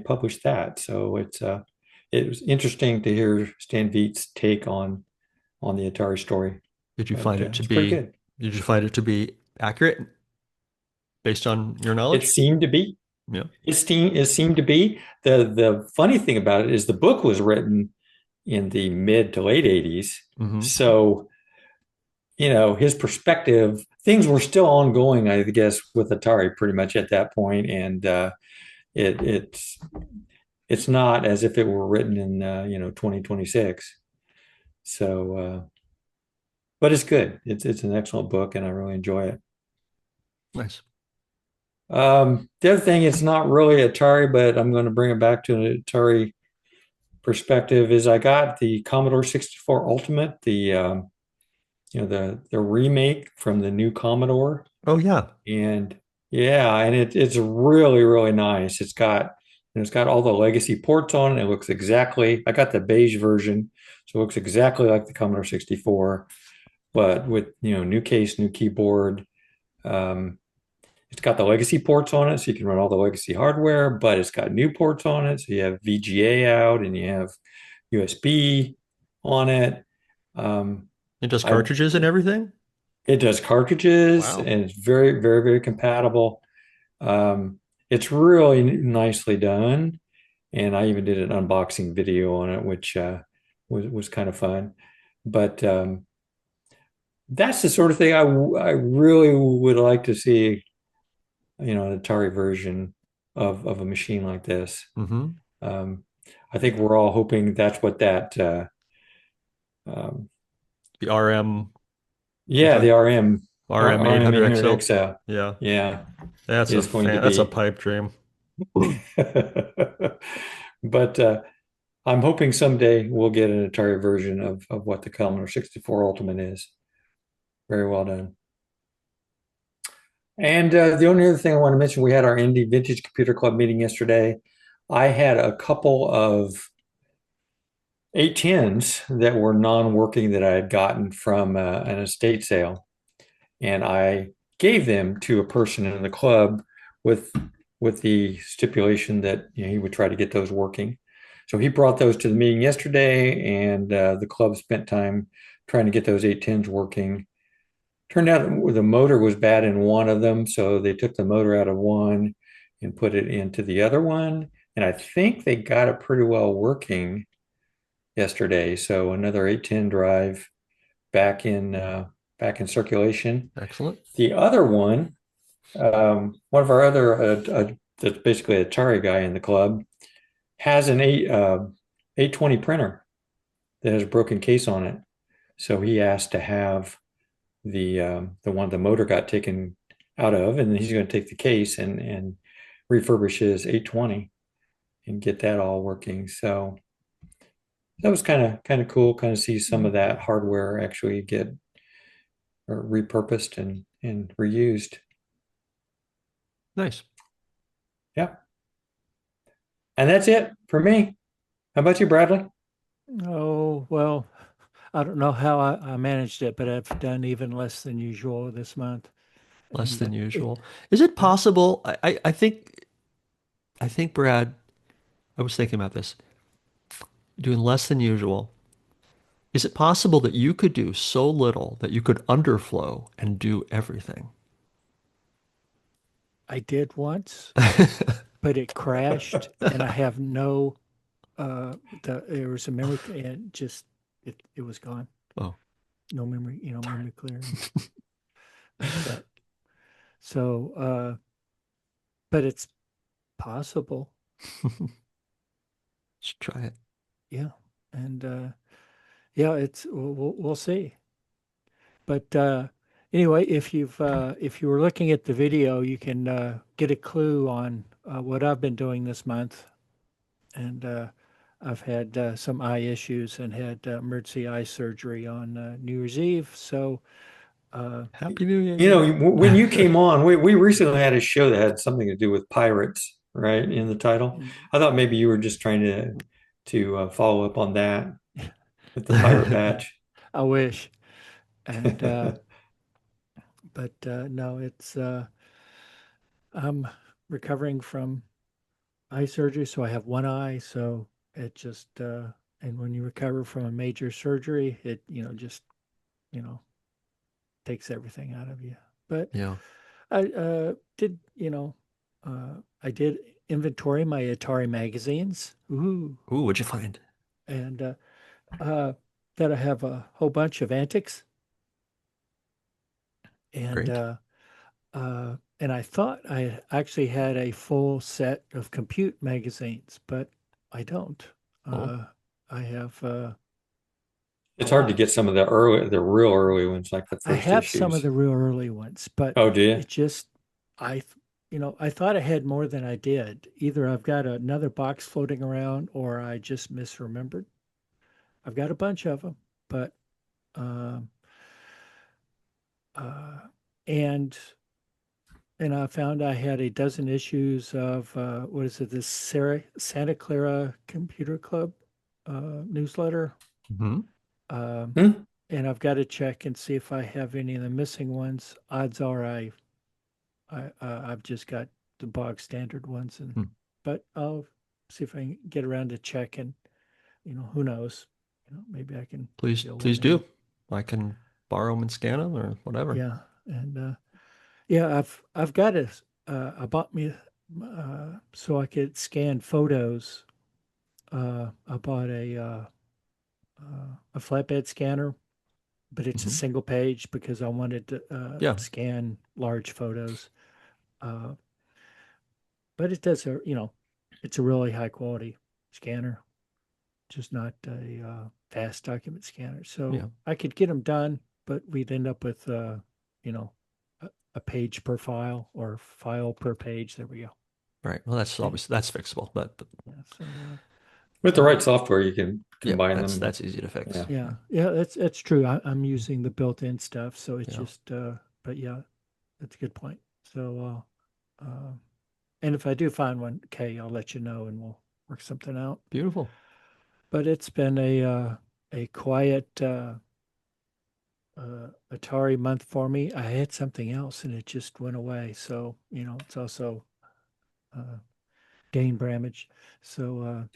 Speaker 3: published that. So it was interesting to hear Stan Veit's take on the Atari story.
Speaker 2: Did you
Speaker 3: But
Speaker 2: find it to
Speaker 3: it's pretty
Speaker 2: be
Speaker 3: good.
Speaker 2: did you find it to be accurate based on your
Speaker 3: It
Speaker 2: knowledge?
Speaker 3: seemed to be.
Speaker 2: Yeah.
Speaker 3: It seemed to be. The funny thing about it is the book was written in the mid to late 80s.
Speaker 2: Hmm.
Speaker 3: So, his perspective, things were still ongoing, I guess, with Atari pretty much at that point. And it, it's not as if it were written in 2026. So, but it's good. It's an excellent book, and I really enjoy it.
Speaker 2: Nice.
Speaker 3: The other thing, it's not really Atari, but I'm going to bring it back to an Atari perspective, is I got the Commodore 64 Ultimate, the remake from the new Commodore.
Speaker 2: Oh yeah.
Speaker 3: And yeah, and it's really, really nice. It's got all the legacy ports on it. It looks exactly, I got the beige version, so it looks exactly like the Commodore 64, but with new case, new keyboard. It's got the legacy ports on it, so you can run all the legacy hardware, but it's got new ports on it. So you have VGA out and you have USB on it.
Speaker 2: It does
Speaker 3: I
Speaker 2: cartridges and everything?
Speaker 3: It does cartridges,
Speaker 2: Wow.
Speaker 3: and it's very, very, very compatible. It's really nicely done, and I even did an unboxing video on it, which was kind of fun. But that's the sort of thing I really would like to see, an Atari version of a machine like this.
Speaker 2: Hmm.
Speaker 3: Um, I think we're all hoping that's what that um,
Speaker 2: The RM,
Speaker 3: yeah, the
Speaker 2: multi
Speaker 3: RM
Speaker 2: RM 800
Speaker 3: 800
Speaker 2: XL.
Speaker 3: XL,
Speaker 2: Yeah,
Speaker 3: yeah,
Speaker 2: that's a
Speaker 3: is going to
Speaker 2: that's a
Speaker 3: be.
Speaker 2: pipe dream.
Speaker 3: But I'm hoping someday we'll get an Atari version of what the Commodore 64 Ultimate is. Very well done. And the only other thing I want to mention, we had our Indie Vintage Computer Club meeting yesterday. I had a couple of 810s that were non-working that I had gotten from an estate sale, and I gave them to a person in the club with with the stipulation that he would try to get those working. So he brought those to the meeting yesterday, and the club spent time trying to get those 810s working. Turned out the motor was bad in one of them, so they took the motor out of one and put it into the other one. And I think they got it pretty well working yesterday. So another 810 drive back in circulation.
Speaker 2: Excellent.
Speaker 3: The other one of our other that's basically a Atari guy in the club, has an 820 printer that has a broken case on it. So he asked to have the one the motor got taken out of, and he's going to take the case and refurbish his 820 and get that all working. So that was kind of cool, kind of see some of that hardware actually get repurposed and reused.
Speaker 2: Nice.
Speaker 3: Yeah. And that's it for me. How about you, Bradley?
Speaker 1: Oh, well, I don't know how I managed it, but I've done even less than usual this month.
Speaker 2: Less
Speaker 1: And
Speaker 2: than usual. Is it
Speaker 1: yeah,
Speaker 2: possible? I think Brad, I was thinking about this. Doing less than usual. Is it possible that you could do so little that you could underflow and do everything?
Speaker 1: I did once, but it crashed, and I have no there was a memory and just it was gone.
Speaker 2: Oh,
Speaker 1: No memory,
Speaker 2: darn
Speaker 1: memory clearing. But so but it's possible.
Speaker 2: it. Should try it.
Speaker 1: Yeah. And yeah, it's we'll see. But anyway, if you were looking at the video, you can get a clue on what I've been doing this month. And I've had some eye issues and had emergency eye surgery on New Year's Eve. So uh,
Speaker 2: Happy New
Speaker 3: You know,
Speaker 2: Year.
Speaker 3: when you came on, we recently had a show that had something to do with pirates, right, in the title. I thought maybe you were just trying to follow up on that with the pirate badge.
Speaker 1: I wish. And but no, it's I'm recovering from eye surgery, so I have one eye. So it just and when you recover from a major surgery, it just you know takes everything out of you. But
Speaker 2: Yeah.
Speaker 1: I did I did inventory my Atari magazines. Ooh,
Speaker 2: Ooh, what'd you find?
Speaker 1: and uh, that I have a whole bunch of antics, and
Speaker 2: Great.
Speaker 1: I thought I actually had a full set of compute magazines, but I don't.
Speaker 2: Oh,
Speaker 1: Uh, I have a
Speaker 3: It's hard to
Speaker 1: lot.
Speaker 3: get some of the real early ones, like the
Speaker 1: I
Speaker 3: first
Speaker 1: have some of
Speaker 3: issues.
Speaker 1: the real early ones, but
Speaker 3: Oh, do you?
Speaker 1: it just I I thought I had more than I did. Either I've got another box floating around or I just misremembered. I've got a bunch of them, but um uh and I found I had a dozen issues of what is it, this Santa Clara Computer Club newsletter.
Speaker 2: hmm.
Speaker 1: Um,
Speaker 3: Hmm?
Speaker 1: and I've got to check and see if I have any of the missing ones. Odds are I've just got the bog standard ones,
Speaker 2: Hmm.
Speaker 1: but I'll see if I can get around to check, and who knows, maybe I can
Speaker 2: Please,
Speaker 1: fill
Speaker 2: please
Speaker 1: one in.
Speaker 2: do. I can borrow them and scan them or whatever.
Speaker 1: Yeah, and yeah, I've got a I bought me so I could scan photos. I bought a flatbed scanner, but it's a
Speaker 2: Hmm.
Speaker 1: single page because I wanted to
Speaker 2: Yeah.
Speaker 1: scan large photos. Uh, but it does it's a really high quality scanner, just not a fast document scanner. So
Speaker 2: Yeah.
Speaker 1: I could get them done, but we'd end up with you know, a page per file or file per page. There we go.
Speaker 2: Right. Well, that's
Speaker 1: Yeah.
Speaker 2: always that's fixable, but
Speaker 1: Yeah. So
Speaker 3: With the
Speaker 1: uh,
Speaker 3: right software, you can
Speaker 2: yeah,
Speaker 3: combine
Speaker 2: that's
Speaker 3: them.
Speaker 2: that's easy to fix.
Speaker 3: Yeah.
Speaker 1: yeah, that's true. I'm using the built-in stuff, so it's
Speaker 2: Yeah.
Speaker 1: just but yeah, that's a good point. So and if I do find one, okay, I'll let you know and we'll work something out.
Speaker 2: Beautiful.
Speaker 1: But it's been a quiet Atari month for me. I had something else and it just went away. So, it's also uh, Dane Bramage. So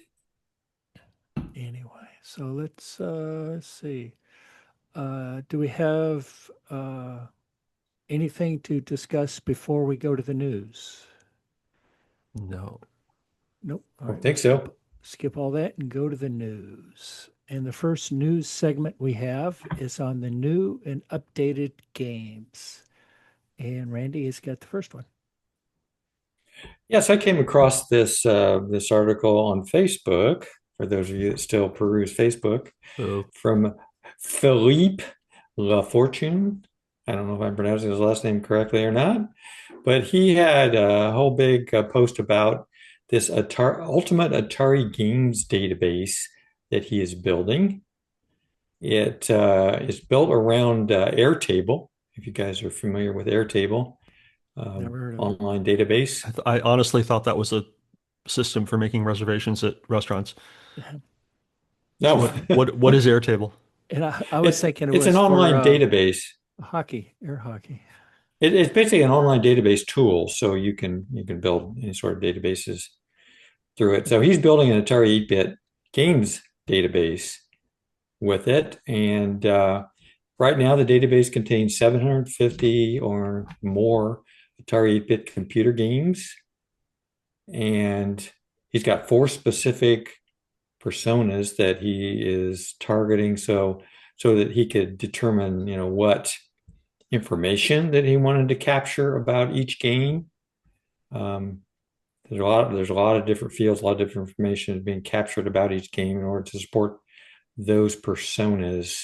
Speaker 1: anyway, so let's see. Do we have anything to discuss before we go to the news?
Speaker 2: No.
Speaker 1: Nope. All
Speaker 3: I
Speaker 1: right, we'll
Speaker 3: think so.
Speaker 1: skip all that and go to the news. And the first news segment we have is on the new and updated games. And Randy has got the first one.
Speaker 3: Yes, I came across this article on Facebook, for those of you that still peruse Facebook,
Speaker 2: Oh,
Speaker 3: from Philippe Lafortune. I don't know if I'm pronouncing his last name correctly or not, but he had a whole big post about this Ultimate Atari Games database that he is building. It is built around Airtable, if you guys are familiar with Airtable,
Speaker 1: Never heard of it.
Speaker 3: online database.
Speaker 2: I honestly thought that was a system for making reservations at restaurants. So
Speaker 3: No,
Speaker 2: what is Airtable?
Speaker 1: And I was
Speaker 3: it's
Speaker 1: thinking it
Speaker 3: it's an
Speaker 1: was for
Speaker 3: online database.
Speaker 1: hockey, air hockey.
Speaker 3: It's basically an online database tool, so you can build any sort of databases through it. So he's building an Atari 8-bit games database with it, and right now the database contains 750 or more Atari 8-bit computer games, and he's got four specific personas that he is targeting, so that he could determine, what information that he wanted to capture about each game. Um, there's a lot of different fields, a lot of different information being captured about each game in order to support those personas.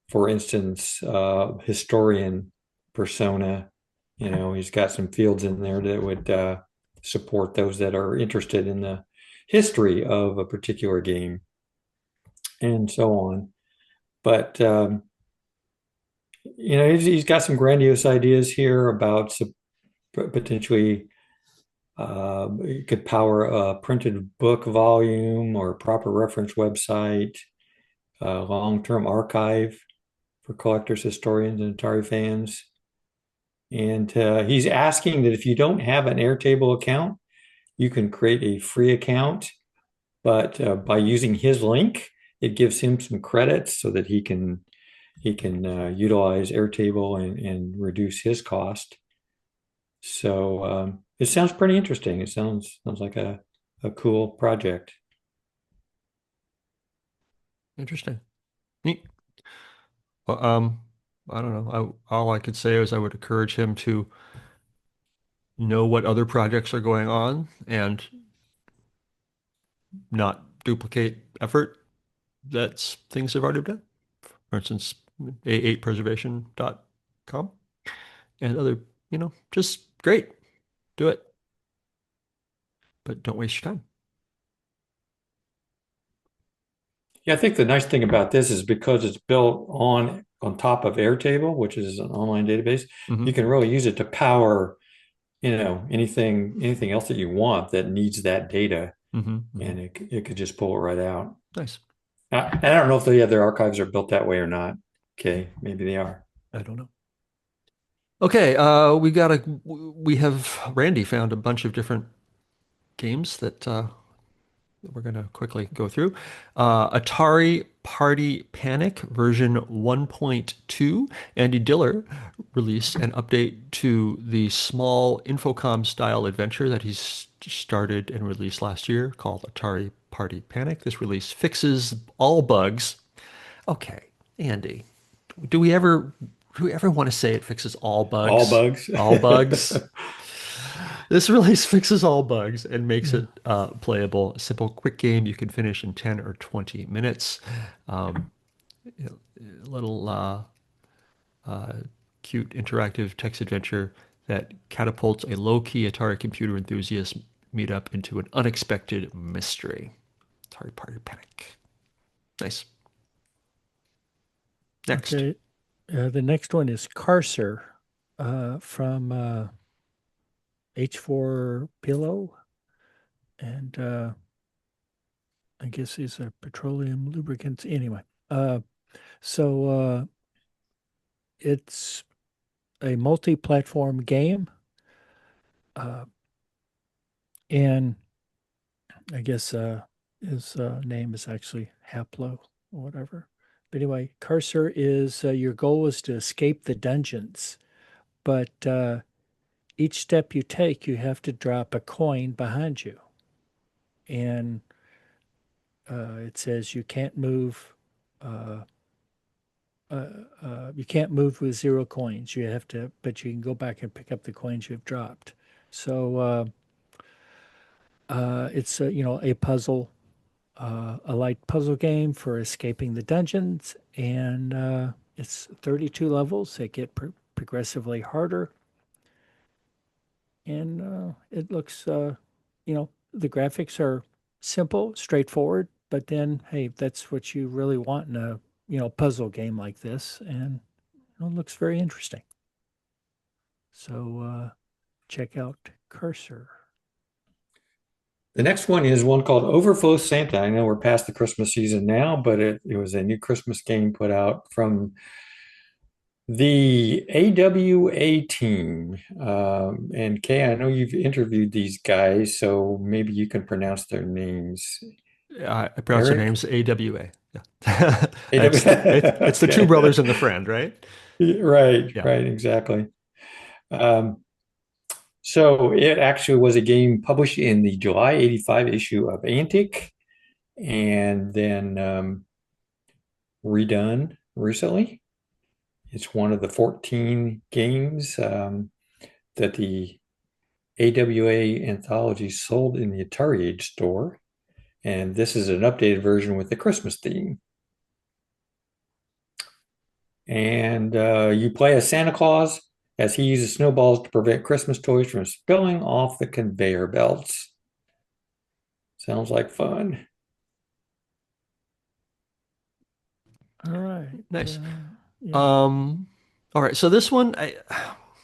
Speaker 3: For instance, historian persona, he's got some fields in there that would support those that are interested in the history of a particular game and so on. But he's got some grandiose ideas here about potentially you could power a printed book volume or a proper reference website, a long-term archive for collectors, historians, and Atari fans. And he's asking that if you don't have an Airtable account, you can create a free account, but by using his link, it gives him some credits so that he can utilize Airtable and reduce his cost. So it sounds pretty interesting. It sounds like a cool project.
Speaker 2: Interesting. Neat. Well, I don't know. All I could say is I would encourage him to know what other projects are going on and not duplicate effort that's things they've already done. For instance, a8preservation.com and other, just great. Do it. But don't waste your time.
Speaker 3: Yeah, I think the nice thing about this is because it's built on top of Airtable, which is an online database,
Speaker 2: Hmm.
Speaker 3: you can really use it to power, anything else that you want that needs that data,
Speaker 2: Hmm. Hmm.
Speaker 3: and it could just pull it right out.
Speaker 2: Nice.
Speaker 3: And I don't know if the other archives are built that way or not. Okay, maybe they are.
Speaker 2: I don't know. Okay, we have Randy found a bunch of different games that we're going to quickly go through. Atari Party Panic version 1.2. Andy Diller released an update to the small Infocom style adventure that he's started and released last year called Atari Party Panic. This release fixes all bugs. Okay, Andy, do we ever do we ever want to say it fixes all
Speaker 3: All
Speaker 2: bugs?
Speaker 3: bugs.
Speaker 2: All bugs? This release fixes all bugs and makes
Speaker 1: Yeah.
Speaker 2: it playable. A simple, quick game you can finish in 10 or 20 minutes. Um, a little uh, cute interactive text adventure that catapults a low-key Atari computer enthusiast meetup into an unexpected mystery. Atari Party Panic. Nice. Next.
Speaker 1: Okay. The next one is Carcer from H4 Pillow. And I guess these are petroleum lubricants. Anyway, so it's a multi-platform game. Uh, and I guess his name is actually Haplo or whatever. But anyway, Carcer is your goal is to escape the dungeons, but each step you take, you have to drop a coin behind you, and it says you can't move. Uh, you can't move with zero coins. You have to, but you can go back and pick up the coins you've dropped. So it's a puzzle, a light puzzle game for escaping the dungeons, and it's 32 levels. They get progressively harder, and it looks, the graphics are simple, straightforward. But then, hey, that's what you really want in a puzzle game like this, and it looks very interesting. So check out Carcer.
Speaker 3: The next one is one called Overflow Santa. I know we're past the Christmas season now, but it was a new Christmas game put out from the AWA team. And Kay, I know you've interviewed these guys, so maybe you can pronounce their names.
Speaker 2: I pronounce their
Speaker 3: Eric?
Speaker 2: names AWA. Yeah.
Speaker 3: AWA.
Speaker 2: It's the two
Speaker 3: Okay.
Speaker 2: brothers and the friend, right?
Speaker 3: Right,
Speaker 2: Yeah.
Speaker 3: right, exactly. Um, so it actually was a game published in the July 85 issue of ANTIC and then redone recently. It's one of the 14 games that the AWA anthology sold in the Atari Age store. And this is an updated version with the Christmas theme. And you play as Santa Claus as he uses snowballs to prevent Christmas toys from spilling off the conveyor belts. Sounds like fun.
Speaker 1: All right.
Speaker 2: Nice.
Speaker 1: Yeah.
Speaker 2: Um, all right. So this one, I,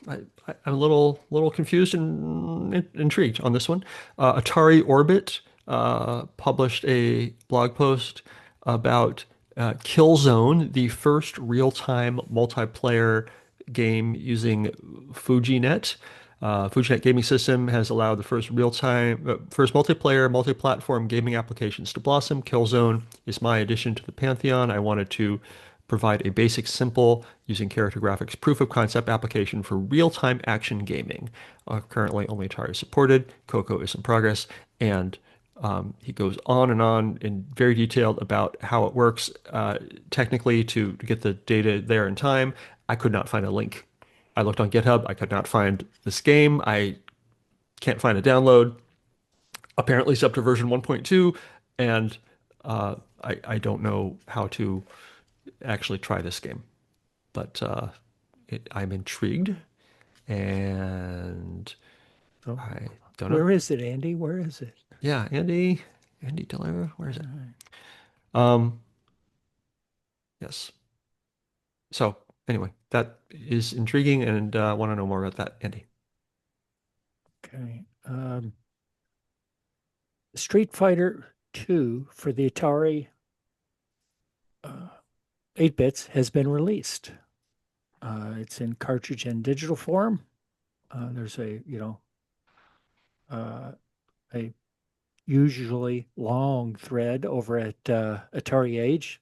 Speaker 2: I'm a little confused and intrigued on this one. Atari Orbit published a blog post about Killzone, the first real-time multiplayer game using FujiNet. FujiNet gaming system has allowed the first multiplayer, multi-platform gaming applications to blossom. Killzone is my addition to the pantheon. I wanted to provide a basic, simple, using character graphics proof of concept application for real-time action gaming. Currently only Atari supported. Coco is in progress, and he goes on and on in very detailed about how it works technically to get the data there in time. I could not find a link. I looked on GitHub. I could not find this game. I can't find a download. Apparently, it's up to version 1.2, and I don't know how to actually try this game. But I'm intrigued, and
Speaker 1: So
Speaker 2: I don't know.
Speaker 1: where is it, Andy? Where is it?
Speaker 2: Yeah, Andy Diller, where is
Speaker 1: All
Speaker 2: it?
Speaker 1: right.
Speaker 2: Um, yes. So anyway, that is intriguing, and I want to know more about that, Andy.
Speaker 1: Okay. Street Fighter 2 for the Atari 8 bits has been released. It's in cartridge and digital form. There's uh, a usually long thread over at Atari Age,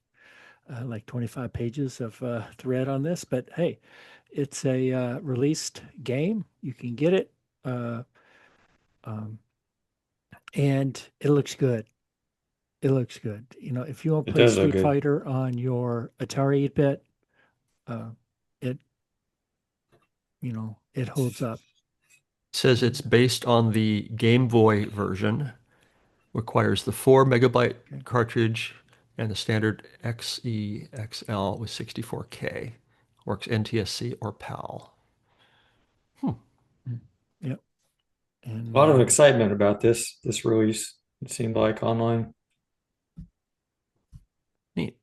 Speaker 1: like 25 pages of thread on this. But hey, it's a released game. You can get it, uh, um, and it looks good. It looks good. If you want to
Speaker 3: It
Speaker 1: play
Speaker 3: does look
Speaker 1: Street
Speaker 3: good.
Speaker 1: Fighter on your Atari 8-bit, uh, it it holds up.
Speaker 2: Says it's based on the Game Boy version, requires the 4 megabyte cartridge and the standard XEXL with 64K. Works NTSC or PAL.
Speaker 1: Yep. And
Speaker 3: A lot of excitement about this release, it seemed like online.
Speaker 2: Neat.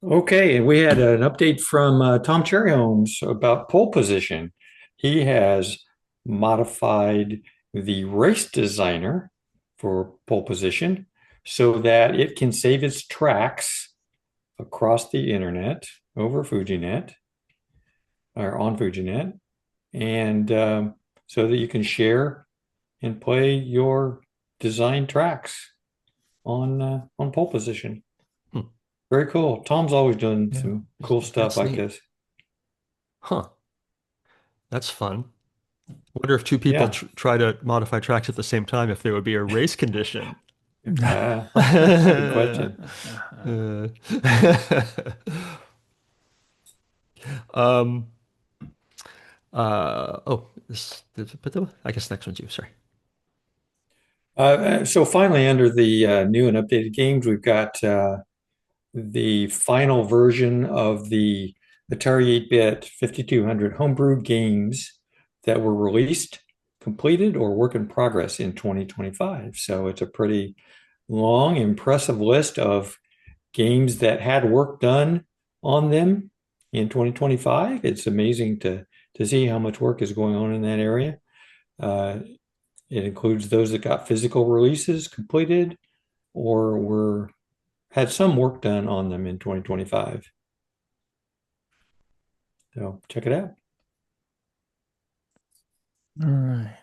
Speaker 3: Okay, and we had an update from Thom Cherryhomes about pole position. He has modified the race designer for pole position so that it can save its tracks across the internet over FujiNet or on FujiNet, and so that you can share and play your design tracks on pole position.
Speaker 2: Hmm.
Speaker 3: Very cool. Tom's always done
Speaker 1: Yeah,
Speaker 3: some cool stuff
Speaker 2: that's
Speaker 3: like
Speaker 2: neat.
Speaker 3: this.
Speaker 2: Huh. That's fun. Wonder if two people
Speaker 3: Yeah.
Speaker 2: try to modify tracks at the same time, if there would be a race condition.
Speaker 3: Good question.
Speaker 2: Uh, um, oh, I guess next one's you. Sorry.
Speaker 3: So finally, under the new and updated games, we've got the final version of the Atari 8-bit 5200 homebrewed games that were released, completed, or work in progress in 2025. So it's a pretty long, impressive list of games that had work done on them in 2025. It's amazing to see how much work is going on in that area. Uh, it includes those that got physical releases completed or were had some work done on them in 2025. So check it out.
Speaker 1: all right.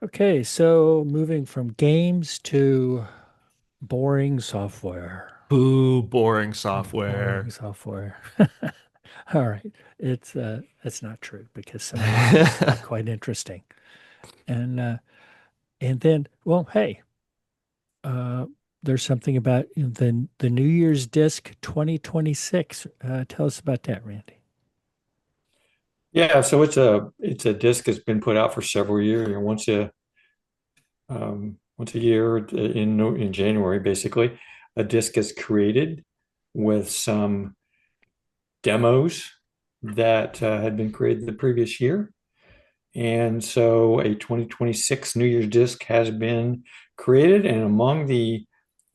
Speaker 1: Okay, so moving from games to boring software.
Speaker 2: Boo, boring
Speaker 1: Boring
Speaker 2: software.
Speaker 1: software. All right. It's that's not true because some of it is quite interesting. And then, well, hey, uh there's something about the New Year's Disc 2026. Tell us about that, Randy.
Speaker 3: Yeah, so it's a disc that's been put out for several years, once a year in January, basically, a disc is created with some demos that had been created the previous year. And so a 2026 New Year's disc has been created. And among the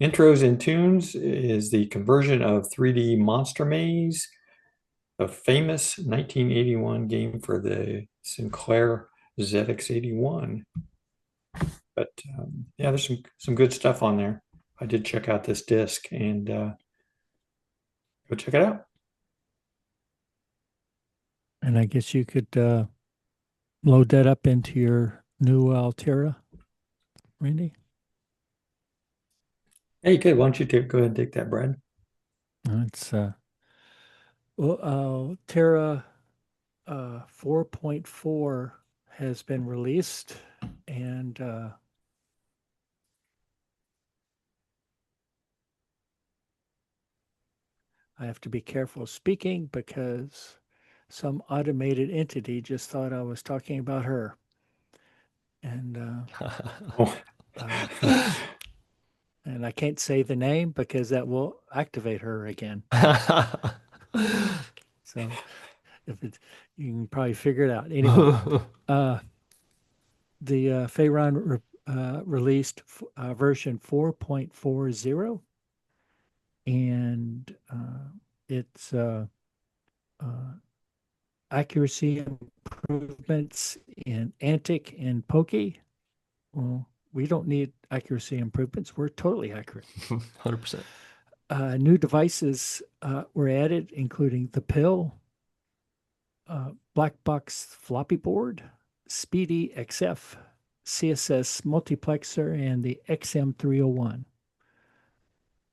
Speaker 3: intros and tunes is the conversion of 3D Monster Maze, a famous 1981 game for the Sinclair ZX81. But yeah, there's some good stuff on there. I did check out this disc and go check it out.
Speaker 1: And I guess you could load that up into your new Altirra, Randy.
Speaker 3: Hey, good. Why don't you go ahead and take that, Brad?
Speaker 1: It's well, Altirra 4.4 has been released, and I have to be careful speaking because some automated entity just thought I was talking about her. And
Speaker 3: Oh.
Speaker 1: and I can't say the name because that will activate her again. So if it's, you can probably figure it out. Anyway, the Phaeron released version 4.40, and it's accuracy improvements in ANTIC and Pokey. Well, we don't need accuracy improvements. We're totally accurate.
Speaker 2: 100%.
Speaker 1: New devices were added, including the pill, black box floppy board, Speedy XF, CSS multiplexer, and the XM301,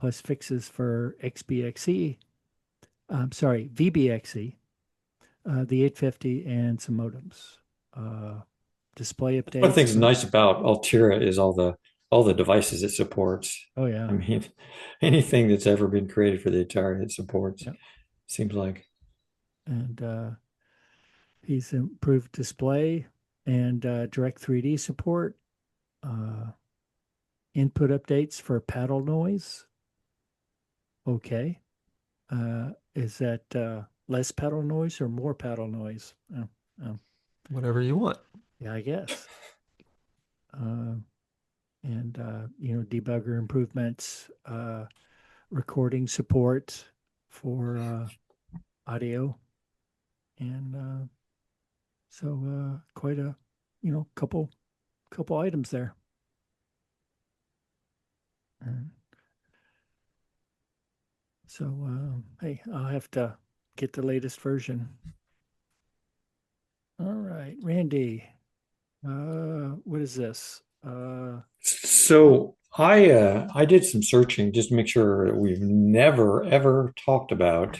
Speaker 1: plus fixes for XBXE, I'm sorry, VBXE, the 850, and some modems. Display updates.
Speaker 3: One of the things nice about Altirra is all the devices it supports.
Speaker 1: Oh yeah.
Speaker 3: I mean, anything that's ever been created for the Atari it supports.
Speaker 1: Yep.
Speaker 3: Seems like.
Speaker 1: And He's improved display and direct 3D support, uh, input updates for paddle noise. Okay. Is that less paddle noise or more paddle noise? Oh,
Speaker 2: Whatever you want.
Speaker 1: yeah, I guess. And debugger improvements, recording support for audio, and quite a couple items there. And so hey, I'll have to get the latest version. All right, Randy, what is this?
Speaker 3: So I did some searching just to make sure that we've never ever talked about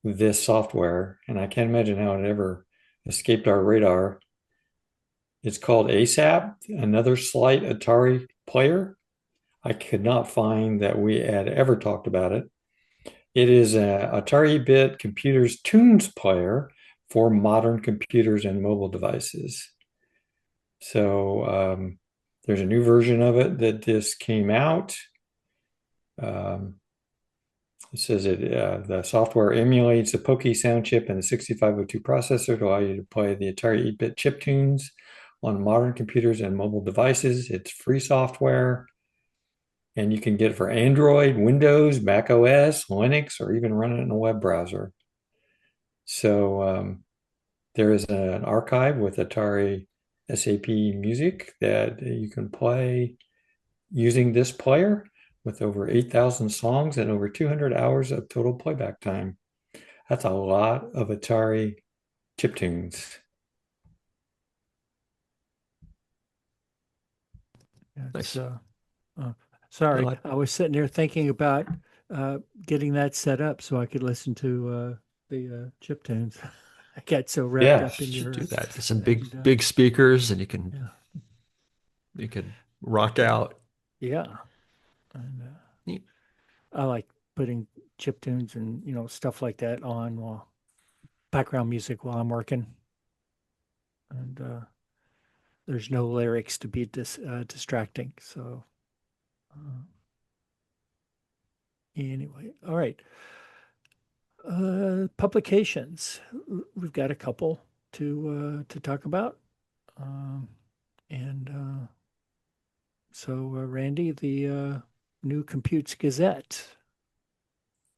Speaker 3: this software, and I can't imagine how it ever escaped our radar. It's called ASAP, another slight Atari player. I could not find that we had ever talked about it. It is a Atari bit computers tunes player for modern computers and mobile devices. So there's a new version of it that just came out. Um, it says the software emulates the Poki sound chip and the 6502 processor to allow you to play the Atari 8-bit chip tunes on modern computers and mobile devices. It's free software, and you can get it for Android, Windows, Mac OS, Linux, or even run it in a web browser. So there is an archive with Atari SAP music that you can play using this player with over 8,000 songs and over 200 hours of total playback time. That's a lot of Atari chiptunes.
Speaker 1: It's
Speaker 2: Nice.
Speaker 1: sorry,
Speaker 2: No,
Speaker 1: I was sitting there thinking about getting that set up so I could listen to the chip tunes. I got so wrapped
Speaker 3: Yeah.
Speaker 1: up in
Speaker 2: you should
Speaker 1: your
Speaker 2: do that. Get some
Speaker 1: and
Speaker 2: big speakers, and
Speaker 1: yeah,
Speaker 2: you can rock out.
Speaker 1: yeah, and
Speaker 2: Neat.
Speaker 1: I like putting chip tunes and stuff like that on while background music while I'm working, and there's no lyrics to be distracting. So anyway, all right. Publications. We've got a couple to talk about. Um, and Randy, the new Computes Gazette.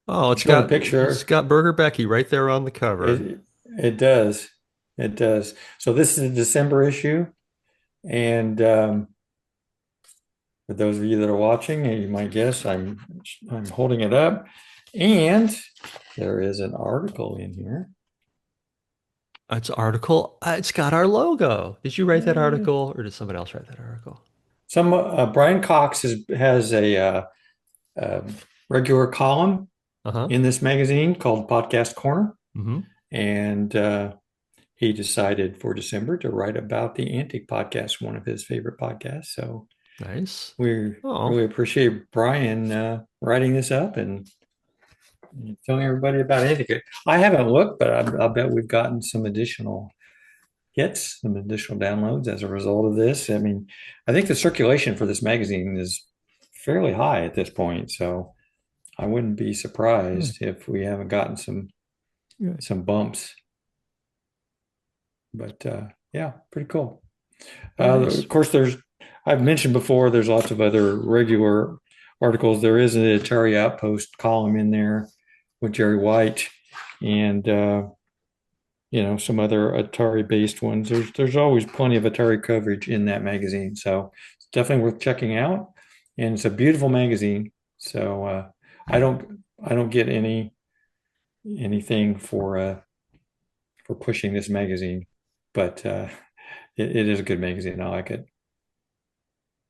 Speaker 2: Oh,
Speaker 3: Show the
Speaker 2: it's
Speaker 3: picture.
Speaker 2: got Burger Becky right there on the cover.
Speaker 3: It does. It does. So this is a December issue. And for those of you that are watching, you might guess I'm holding it up. And there is an article in here.
Speaker 2: It's an article. It's got our logo. Did you write that
Speaker 3: Uh,
Speaker 2: article, or did someone else write that article?
Speaker 3: Some Brian Cox has a regular column
Speaker 2: Uh-huh.
Speaker 3: in this magazine called Podcast Corner,
Speaker 2: Mm-hmm.
Speaker 3: and he decided for December to write about the Antic podcast, one of his favorite podcasts. So
Speaker 2: Nice.
Speaker 3: we
Speaker 2: Oh,
Speaker 3: really appreciate Brian writing this up and telling everybody about Antic. I haven't looked, but I bet we've gotten some additional hits, some additional downloads as a result of this. I mean, I think the circulation for this magazine is fairly high at this point, so I wouldn't be
Speaker 1: Good.
Speaker 3: surprised if we haven't gotten
Speaker 1: Good.
Speaker 3: some bumps. But yeah, pretty cool.
Speaker 2: very nice.
Speaker 3: Of course, I've mentioned before, there's lots of other regular articles. There is an Atari Outpost column in there with Jerry White and some other Atari based ones. There's always plenty of Atari coverage in that magazine. So it's definitely worth checking out. And it's a beautiful magazine. So I don't get anything for pushing this magazine, but it is a good magazine. I like it.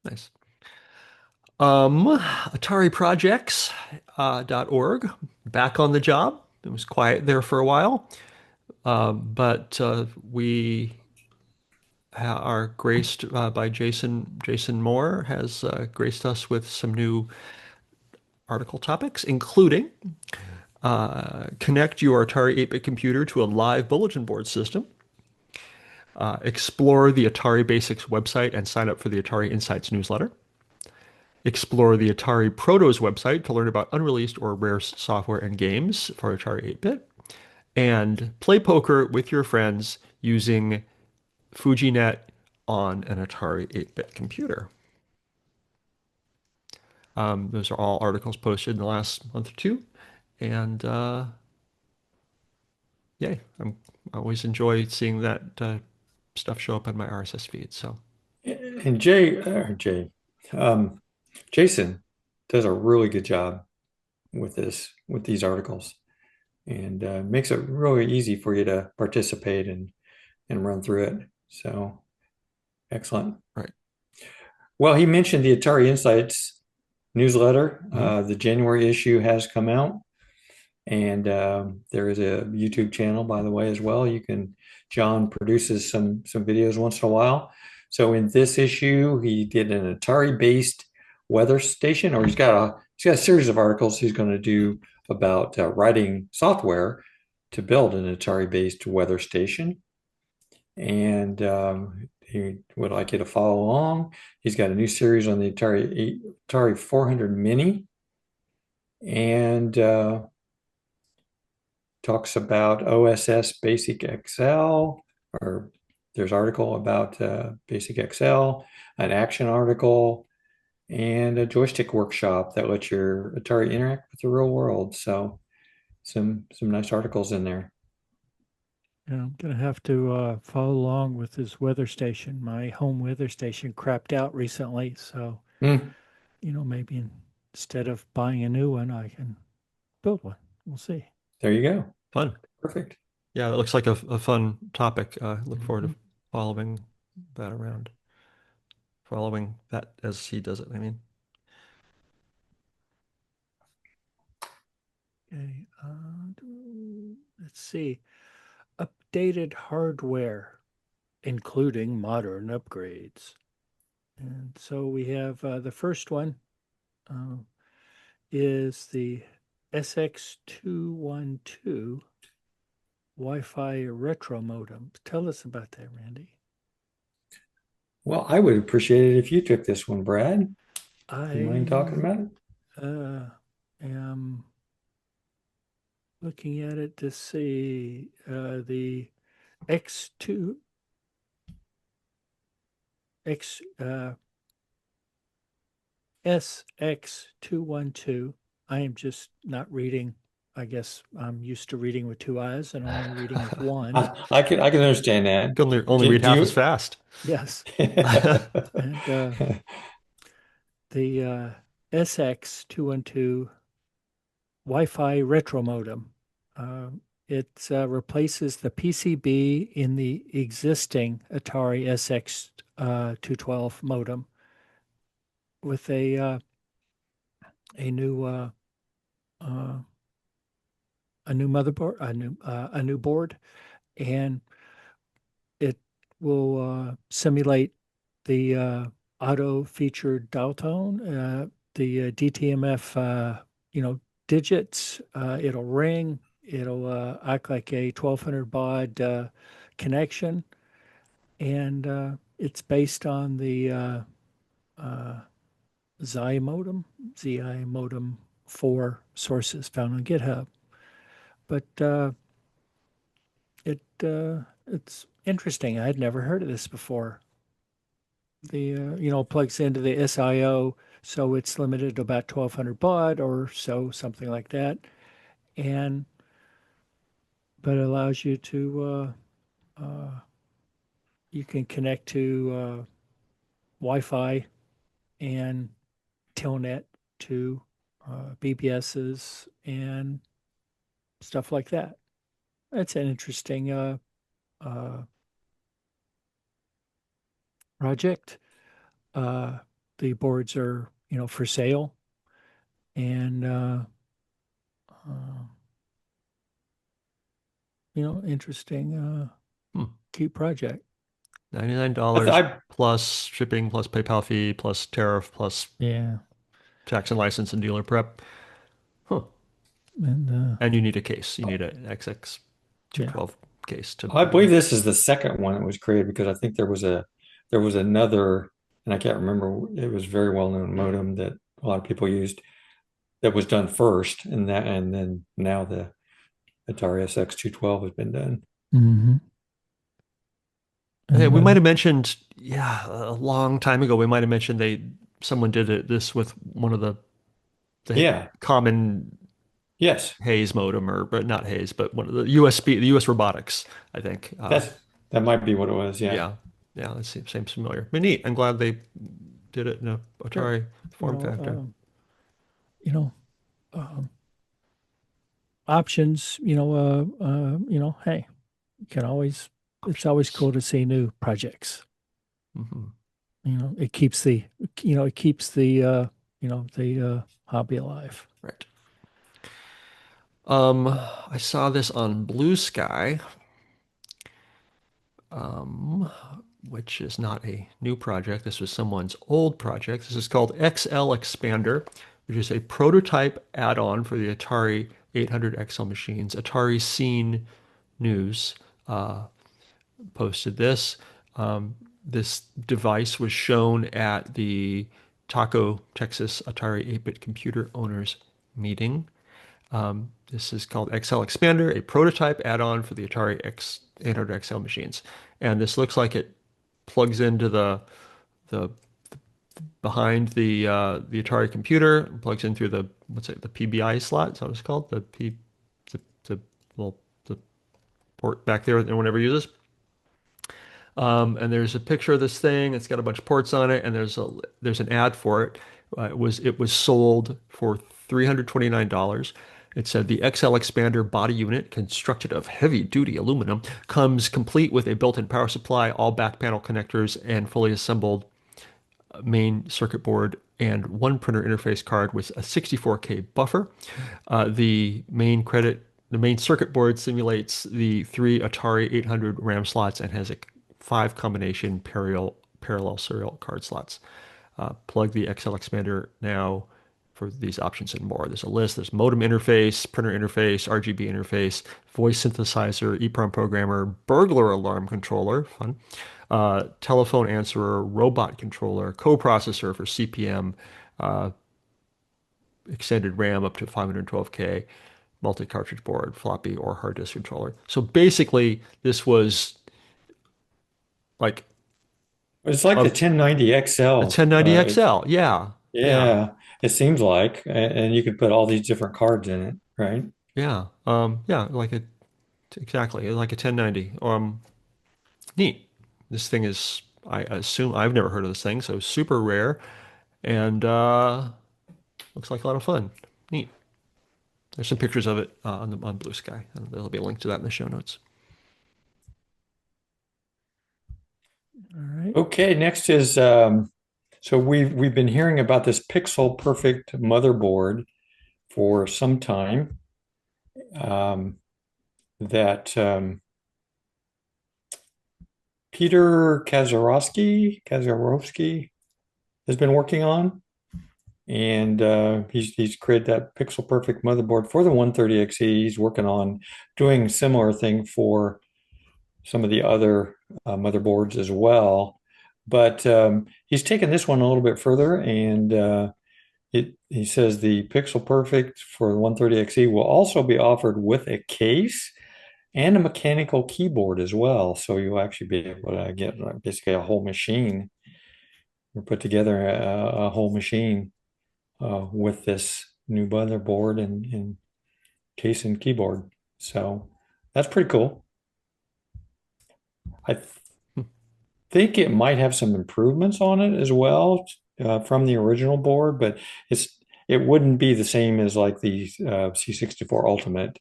Speaker 2: Nice. Atari Projects .org. Back on the job. It was quiet there for a while. But we are graced by Jason Moore has graced us with some new article topics, including connect your Atari 8-bit computer to a live bulletin board system. Explore the Atari Basics website and sign up for the Atari Insights newsletter. Explore the Atari Protos website to learn about unreleased or rare software and games for Atari 8-bit. And play poker with your friends using FujiNet on an Atari 8-bit computer. Those are all articles posted in the last month or two. And yay, I always enjoy seeing that stuff show up on my RSS feed. So
Speaker 3: And Jason does a really good job with these articles, and makes it really easy for you to participate and run through it. So excellent.
Speaker 2: right.
Speaker 3: Well, he mentioned the Atari Insights newsletter.
Speaker 2: Mhm.
Speaker 3: The January issue has come out, and there is a YouTube channel, by the way, as well. John produces some videos once in a while. So in this issue, he did an Atari-based weather station, or he's got a series of articles he's going to do about writing software to build an Atari-based weather station. And he would like you to follow along. He's got a new series on the Atari 400 Mini, and talks about OSS Basic Excel, or there's article about Basic Excel, an action article, and a joystick workshop that lets your Atari interact with the real world. So some nice articles in there.
Speaker 1: Yeah, I'm gonna have to follow along with this weather station. My home weather station crapped out recently, so
Speaker 3: Hmm,
Speaker 1: maybe instead of buying a new one, I can build one. We'll see.
Speaker 3: there you go.
Speaker 2: Fun.
Speaker 3: Perfect.
Speaker 2: Yeah, that looks like a fun topic. Look forward
Speaker 1: Mhm.
Speaker 2: to following that around, following that as he does it. I mean,
Speaker 1: Okay. Let's see. Updated hardware, including modern upgrades. And so we have the first one uh, is the SX212 Wi-Fi retro modem. Tell us about that, Randy.
Speaker 3: Well, I would appreciate it if you took this one, Brad. Do you mind talking
Speaker 1: I
Speaker 3: about it?
Speaker 1: am looking at it to see the X2 X SX212. I am just not reading. I guess I'm used to reading with two eyes and only reading with one.
Speaker 3: I can understand that.
Speaker 2: can only
Speaker 3: Do,
Speaker 2: read
Speaker 3: do
Speaker 2: half as
Speaker 3: you?
Speaker 2: fast.
Speaker 1: Yes. And the SX212 Wi-Fi retro modem. Uh, it replaces the PCB in the existing Atari SX 212 modem with a new uh, a new motherboard, a new board, and it will simulate the auto featured dial tone, the DTMF, digits. It'll ring. It'll act like a 1200 baud connection, and it's based on the uh, Xi modem, ZI modem 4 sources found on GitHub. But it's interesting. I had never heard of this before. The plugs into the SIO, so it's limited to about 1200 baud or so, something like that, and but it allows you to you can connect to Wi-Fi and Telnet to BBSs and stuff like that. That's an interesting uh, project. Uh, the boards are for sale, and uh, interesting,
Speaker 2: Hmm.
Speaker 1: cute project.
Speaker 2: $99
Speaker 3: I
Speaker 2: plus shipping plus PayPal fee plus tariff plus
Speaker 1: Yeah,
Speaker 2: tax and license and dealer prep. Huh.
Speaker 1: and
Speaker 2: And you need a case. You need an
Speaker 1: yeah,
Speaker 2: XX212 case to
Speaker 3: I believe this is the second one that was created because I think there was another, and I can't remember. It was a very well known modem that a lot of people used that was done first, and then now the Atari SX 212 has been done.
Speaker 1: Hmm.
Speaker 2: Yeah,
Speaker 1: And
Speaker 2: we might have mentioned, yeah, a long time ago, we might have mentioned someone did this with one of the
Speaker 3: Yeah.
Speaker 2: common
Speaker 3: Yes.
Speaker 2: Hayes modem, or but not Hayes, but one of the USB, the US robotics, I think.
Speaker 3: That might be what it was. Yeah.
Speaker 2: Yeah, yeah, that seems familiar. But neat. I'm glad they did it in a
Speaker 1: sure,
Speaker 2: Atari
Speaker 1: you
Speaker 2: form
Speaker 1: know,
Speaker 2: factor.
Speaker 1: you know, um, options. Hey, you can always. It's always
Speaker 2: Options.
Speaker 1: cool to see new projects.
Speaker 2: Hmm.
Speaker 1: It keeps the hobby alive.
Speaker 2: Right. I saw this on Blue Sky, um, which is not a new project. This was someone's old project. This is called XL Expander, which is a prototype add-on for the Atari 800 XL machines. Atari Scene News posted this. This device was shown at the Taco, Texas Atari 8-bit computer owners meeting. This is called XL Expander, a prototype add-on for the Atari X 800 XL machines. And this looks like it plugs into the behind the Atari computer, plugs in through the what's it, the PBI slot, is that what it's called? The well the port back there that no one ever uses. And there's a picture of this thing. It's got a bunch of ports on it, and there's an ad for it. It was sold for $329. It said the XL Expander body unit, constructed of heavy-duty aluminum, comes complete with a built-in power supply, all back panel connectors, and fully assembled main circuit board and one printer interface card with a 64K buffer. The main circuit board simulates the three Atari 800 RAM slots and has a 5 combination parallel serial card slots. Plug the XL Expander now for these options and more. There's a list. There's modem interface, printer interface, RGB interface, voice synthesizer, EEPROM programmer, burglar alarm controller, fun, telephone answerer, robot controller, coprocessor for CPM, uh, extended RAM up to 512K, multi-cartridge board, floppy or hard disk controller. So basically, this was like
Speaker 3: It's like the
Speaker 2: a,
Speaker 3: 1090
Speaker 2: a
Speaker 3: XL.
Speaker 2: 1090 XL. Yeah, yeah,
Speaker 3: Yeah, it seems like, and you could put all these different cards in it, right?
Speaker 2: yeah, yeah, exactly like a 1090. Neat. This thing is, I assume I've never heard of this thing, so super rare, and looks like a lot of fun. Neat. There's some pictures of it on Blue Sky, and there'll be a link to that in the show notes.
Speaker 1: All right.
Speaker 3: Okay, next is so we've been hearing about this pixel perfect motherboard for some time. Um, that Peter Kazarovsky has been working on, and he's created that pixel perfect motherboard for the 130XE. He's working on doing a similar thing for some of the other motherboards as well. But he's taken this one a little bit further, and he says the Pixel Perfect for the 130XE will also be offered with a case and a mechanical keyboard as well. So you'll actually be able to get basically a whole machine or put together a whole machine with this new motherboard and case and keyboard. So that's pretty cool. I think it might have some improvements on it as well from the original board, but it wouldn't be the same as like the C64 Ultimate.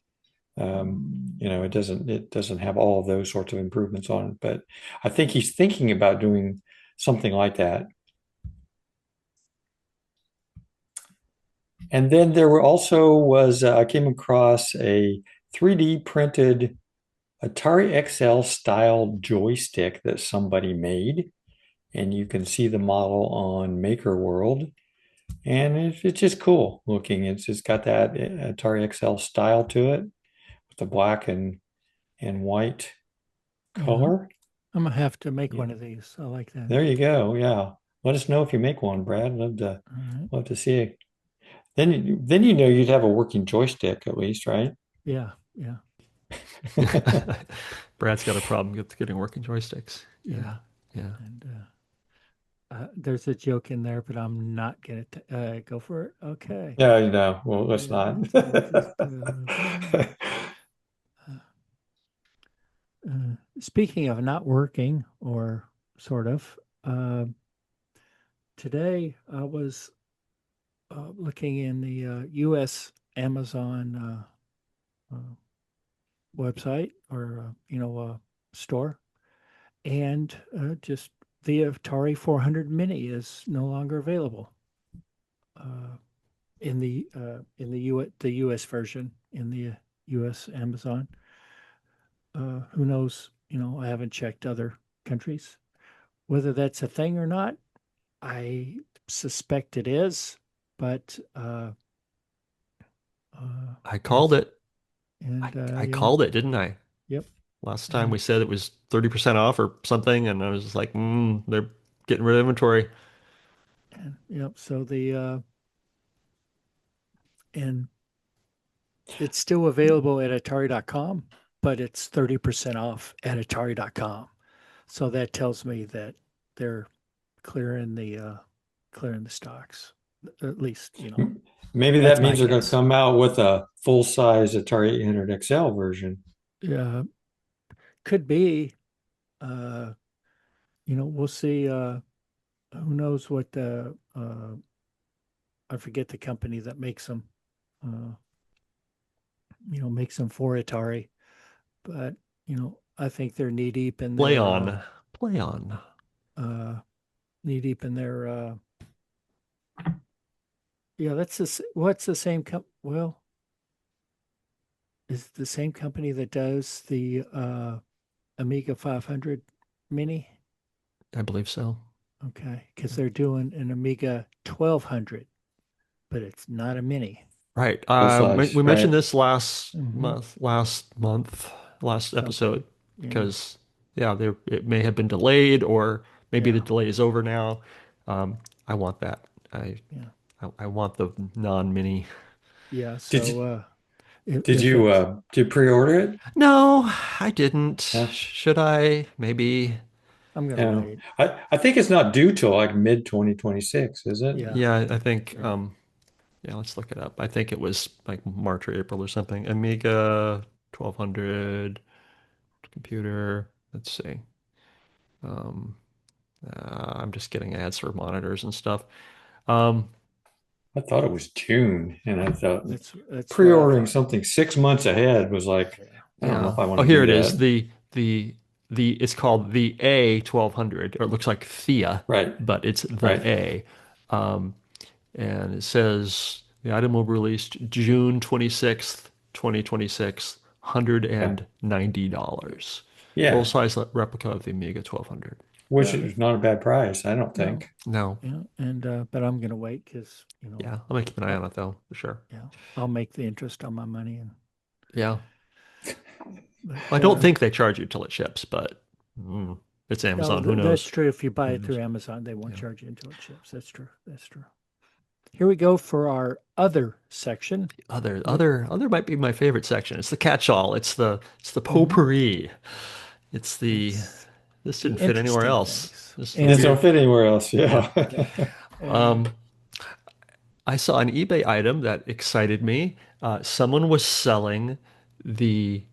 Speaker 3: It doesn't have all of those sorts of improvements on it, but I think he's thinking about doing something like that. And then there were also was I came across a 3D printed Atari XL style joystick that somebody made, and you can see the model on Maker World, and it's just cool looking. It's just got that Atari XL style to it with the black and white
Speaker 1: Yeah.
Speaker 3: color.
Speaker 1: I'm gonna have to make
Speaker 3: Yeah,
Speaker 1: one of these. I like that.
Speaker 3: there you go. Yeah. Let us know if you make one, Brad.
Speaker 1: All right.
Speaker 3: Love to see it. Then you know you'd have a working joystick at least, right?
Speaker 1: Yeah. Yeah.
Speaker 2: Brad's got a problem with getting working joysticks.
Speaker 1: Yeah.
Speaker 2: Yeah, yeah.
Speaker 1: And there's a joke in there, but I'm not gonna go for it. Okay.
Speaker 3: Yeah, you know. Well, let's
Speaker 1: Yeah.
Speaker 3: not.
Speaker 1: So just speaking of not working, or sort of, uh, today I was looking in the U.S. Amazon website, or store, and just the Atari 400 Mini is no longer available uh, in the U.S. version in the U.S. Amazon. Who knows? I haven't checked other countries whether that's a thing or not. I suspect it is, but
Speaker 2: I called
Speaker 1: it's
Speaker 2: it.
Speaker 1: and
Speaker 2: I called it, didn't I?
Speaker 1: yep,
Speaker 2: Last time
Speaker 1: and,
Speaker 2: we said it was 30% off or something, and I was just like, they're getting rid of inventory.
Speaker 1: and yep. So the and it's still available at Atari.com, but it's 30% off at Atari.com. So that tells me that they're clearing the stocks. At least,
Speaker 3: Maybe that
Speaker 1: that's my
Speaker 3: means they're going to
Speaker 1: guess.
Speaker 3: come out with a full-size Atari 800 XL version.
Speaker 1: Yeah, could be. We'll see. Who knows what the I forget the company that makes them. Uh, makes them for Atari, but I think they're knee deep in
Speaker 2: Play
Speaker 1: their
Speaker 2: on. Play on.
Speaker 1: uh, knee deep in their yeah. What's the same well, is it the same company that does the Amiga 500 Mini?
Speaker 2: I believe so.
Speaker 1: Okay, because they're doing an Amiga 1200, but it's not a Mini.
Speaker 2: Right.
Speaker 3: Full-size,
Speaker 2: We mentioned
Speaker 3: right?
Speaker 2: this
Speaker 1: Hmm.
Speaker 2: last
Speaker 1: Something.
Speaker 2: episode,
Speaker 1: Yeah.
Speaker 2: because yeah, it may have been delayed, or maybe the
Speaker 1: Yeah.
Speaker 2: delay is over now. I want that. I
Speaker 1: Yeah.
Speaker 2: I want the non-mini.
Speaker 1: Yeah.
Speaker 3: Did you
Speaker 1: So if it's,
Speaker 3: did you pre-order it?
Speaker 2: No, I didn't.
Speaker 3: Yeah.
Speaker 2: Should I? Maybe.
Speaker 1: I'm gonna
Speaker 3: Yeah.
Speaker 1: wait.
Speaker 3: I think it's not due till like mid 2026, is it?
Speaker 1: Yeah.
Speaker 2: Yeah, I think
Speaker 1: Yeah.
Speaker 2: yeah, let's look it up. I think it was like March or April or something. Amiga 1200 computer. Let's see. Um, I'm just getting ads for monitors and stuff. Um,
Speaker 3: I thought it was June, and I thought
Speaker 1: That's what I
Speaker 3: pre-ordering
Speaker 1: thought.
Speaker 3: something 6 months ahead was like,
Speaker 1: Yeah.
Speaker 3: I don't know
Speaker 2: yeah.
Speaker 3: if I want
Speaker 2: Oh,
Speaker 3: to
Speaker 2: here
Speaker 3: do
Speaker 2: it is.
Speaker 3: that.
Speaker 2: The it's called the A 1200, or it looks like Thea,
Speaker 3: Right,
Speaker 2: but it's the
Speaker 3: right.
Speaker 2: A. Um, and it says the item will be released June 26th, 2026,
Speaker 3: Okay.
Speaker 2: $190.
Speaker 3: Yeah,
Speaker 2: Full-size replica of the Amiga 1200.
Speaker 3: which
Speaker 1: Yeah.
Speaker 3: is not a bad price, I don't
Speaker 1: No.
Speaker 3: think.
Speaker 2: No,
Speaker 1: Yeah. And but I'm gonna wait because
Speaker 2: yeah, I'm gonna keep an eye on it though, for sure.
Speaker 1: yeah, I'll make the interest on my money. And
Speaker 2: Yeah.
Speaker 1: but
Speaker 2: I don't think they charge you till it ships, but it's
Speaker 1: no,
Speaker 2: Amazon. Who
Speaker 1: that's
Speaker 2: knows?
Speaker 1: true. If you buy
Speaker 2: Who
Speaker 1: it through
Speaker 2: knows?
Speaker 1: Amazon, they won't
Speaker 2: Yeah.
Speaker 1: charge you until it ships. That's true. That's true. Here we go for our other section. What?
Speaker 2: Other might be my favorite section. It's the catch-all. It's the
Speaker 1: Mhm.
Speaker 2: potpourri. It's the
Speaker 1: It's
Speaker 2: this
Speaker 1: the
Speaker 2: didn't fit anywhere
Speaker 1: interesting
Speaker 2: else.
Speaker 1: things.
Speaker 2: This is the
Speaker 3: This
Speaker 1: And
Speaker 3: don't
Speaker 2: weird.
Speaker 3: fit anywhere else.
Speaker 2: Yeah.
Speaker 3: Yeah.
Speaker 1: and
Speaker 2: Um, I saw an eBay item that excited me. Someone was selling the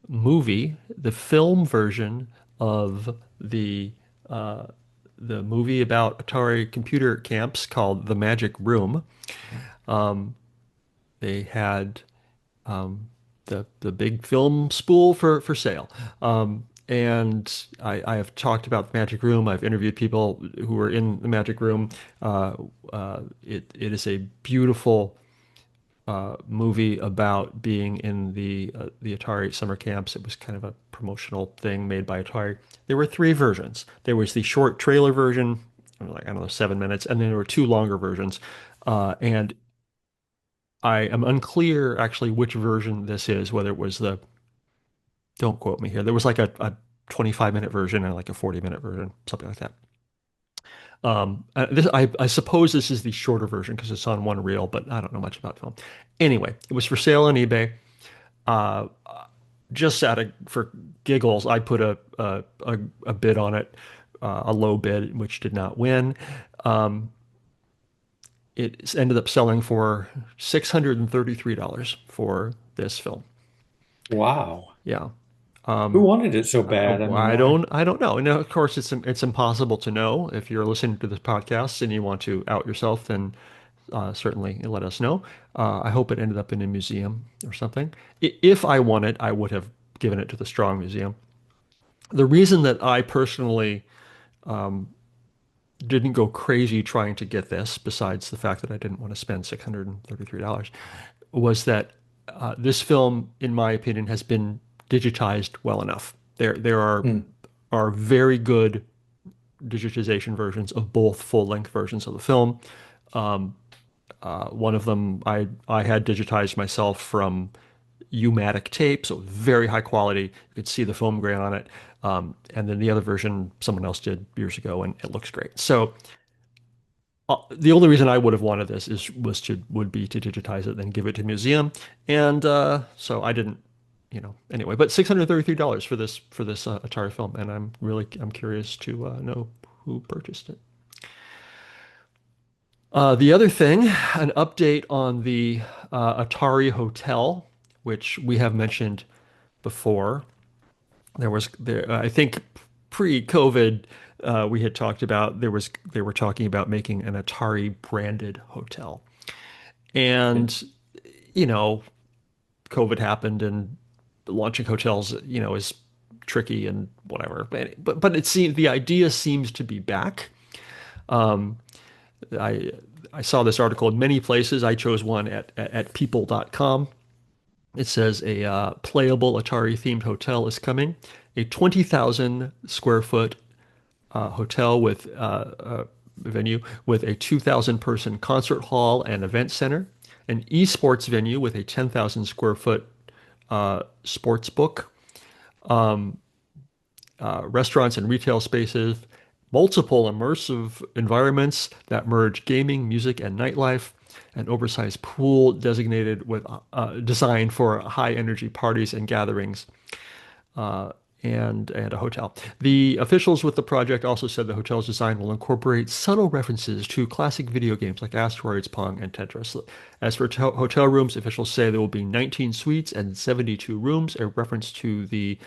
Speaker 2: the film version of uh, the movie about Atari computer camps called The Magic Room. Um, they had the big film spool for sale. And I have talked about the Magic Room. I've interviewed people who were in the Magic Room. It is a beautiful movie about being in the Atari summer camps. It was kind of a promotional thing made by Atari. There were three versions. There was the short trailer version, like I don't know, 7 minutes, and then there were two longer versions. And I am unclear actually which version this is, whether it was the Don't quote me here. There was like a 25-minute version and like a 40-minute version, something like that. I suppose this is the shorter version because it's on one reel, but I don't know much about film. Anyway, it was for sale on eBay. Uh, just for giggles, I put a bid on it, a low bid, which did not win. Um, it ended up selling for $633 for this film.
Speaker 3: Wow.
Speaker 2: Yeah.
Speaker 3: Who wanted it so bad? I mean, why?
Speaker 2: I don't know. And of course, it's impossible to know. If you're listening to this podcast and you want to out yourself, then certainly let us know. I hope it ended up in a museum or something. If I won it, I would have given it to the Strong Museum. The reason that I personally didn't go crazy trying to get this, besides the fact that I didn't want to spend $633, was that this film, in my opinion, has been digitized well enough. There are very good digitization versions of both full-length versions of the film. One of them I had digitized myself from U-matic tape, so very high quality. You could see the foam grain on it. And then the other version someone else did years ago, and it looks great. So the only reason I would have wanted this would be to digitize it, then give it to a museum. And so I didn't, anyway. But $633 for this Atari film, and I'm curious to know who purchased it. The other thing, an update on the Atari Hotel, which we have mentioned before. I think pre-COVID, we had talked about they were talking about making an Atari branded hotel, and COVID happened, and launching hotels, is tricky and whatever. But it seems the idea seems to be back. Um, I saw this article in many places. I chose one at people.com. It says a playable Atari themed hotel is coming. A 20,000 square foot hotel with a venue with a 2,000 person concert hall and event center. An esports venue with a 10,000 square foot sports book. Restaurants and retail spaces, multiple immersive environments that merge gaming, music, and nightlife, an oversized pool designed for high energy parties and gatherings, and a hotel. The officials with the project also said the hotel's design will incorporate subtle references to classic video games like Asteroids, Pong, and Tetris. As for hotel rooms, officials say there will be 19 suites and 72 rooms, a reference to the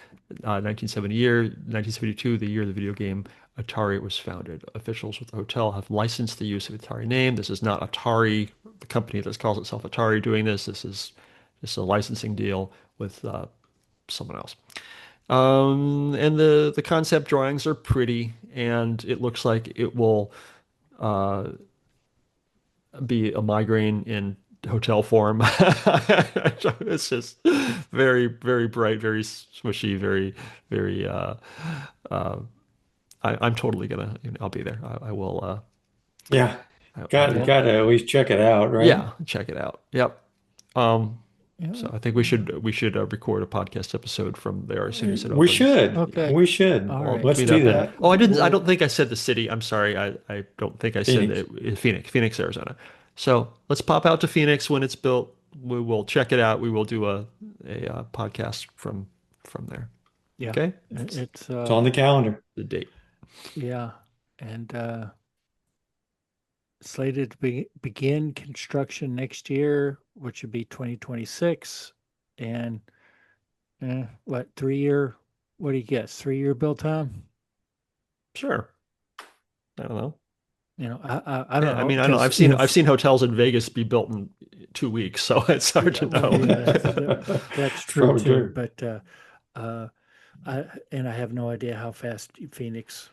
Speaker 2: 1972, the year the video game Atari was founded. Officials with the hotel have licensed the use of Atari name. This is not Atari, the company that calls itself Atari, doing this. This is a licensing deal with someone else. And the concept drawings are pretty, and it looks like it will be a migraine in hotel form. It's just very, very bright, very smushy, very, very. I'm totally gonna. I'll be there. I will.
Speaker 3: Yeah.
Speaker 2: I'll
Speaker 3: Got
Speaker 2: be there.
Speaker 3: got to at least check it out, right?
Speaker 2: Yeah, check it out. Yep. Um,
Speaker 1: Yeah.
Speaker 2: so I think we should record a podcast episode from there as soon as it
Speaker 3: We
Speaker 2: opens.
Speaker 3: should.
Speaker 1: Okay.
Speaker 3: We should.
Speaker 1: All right.
Speaker 3: Let's
Speaker 2: Tweet
Speaker 3: do
Speaker 2: out there.
Speaker 3: that.
Speaker 2: Oh, I didn't. I don't think I said the city. I'm sorry. I don't think I said
Speaker 3: Phoenix.
Speaker 2: it. Phoenix, Arizona. So let's pop out to Phoenix when it's built. We will check it out. We will do a podcast from there.
Speaker 1: Yeah.
Speaker 2: Okay.
Speaker 1: It's
Speaker 3: It's on the calendar.
Speaker 2: The date.
Speaker 1: yeah, and slated to begin construction next year, which would be 2026, and what 3 year? What do you guess? 3 year build time?
Speaker 2: Sure. I don't know.
Speaker 1: I don't
Speaker 2: Yeah, I
Speaker 1: know.
Speaker 2: mean, I don't know.
Speaker 1: 'Cause,
Speaker 2: I've seen hotels in Vegas be built in 2 weeks, so it's hard to know.
Speaker 1: that's true
Speaker 3: Probably
Speaker 1: too.
Speaker 3: true.
Speaker 1: But I have no idea how fast Phoenix,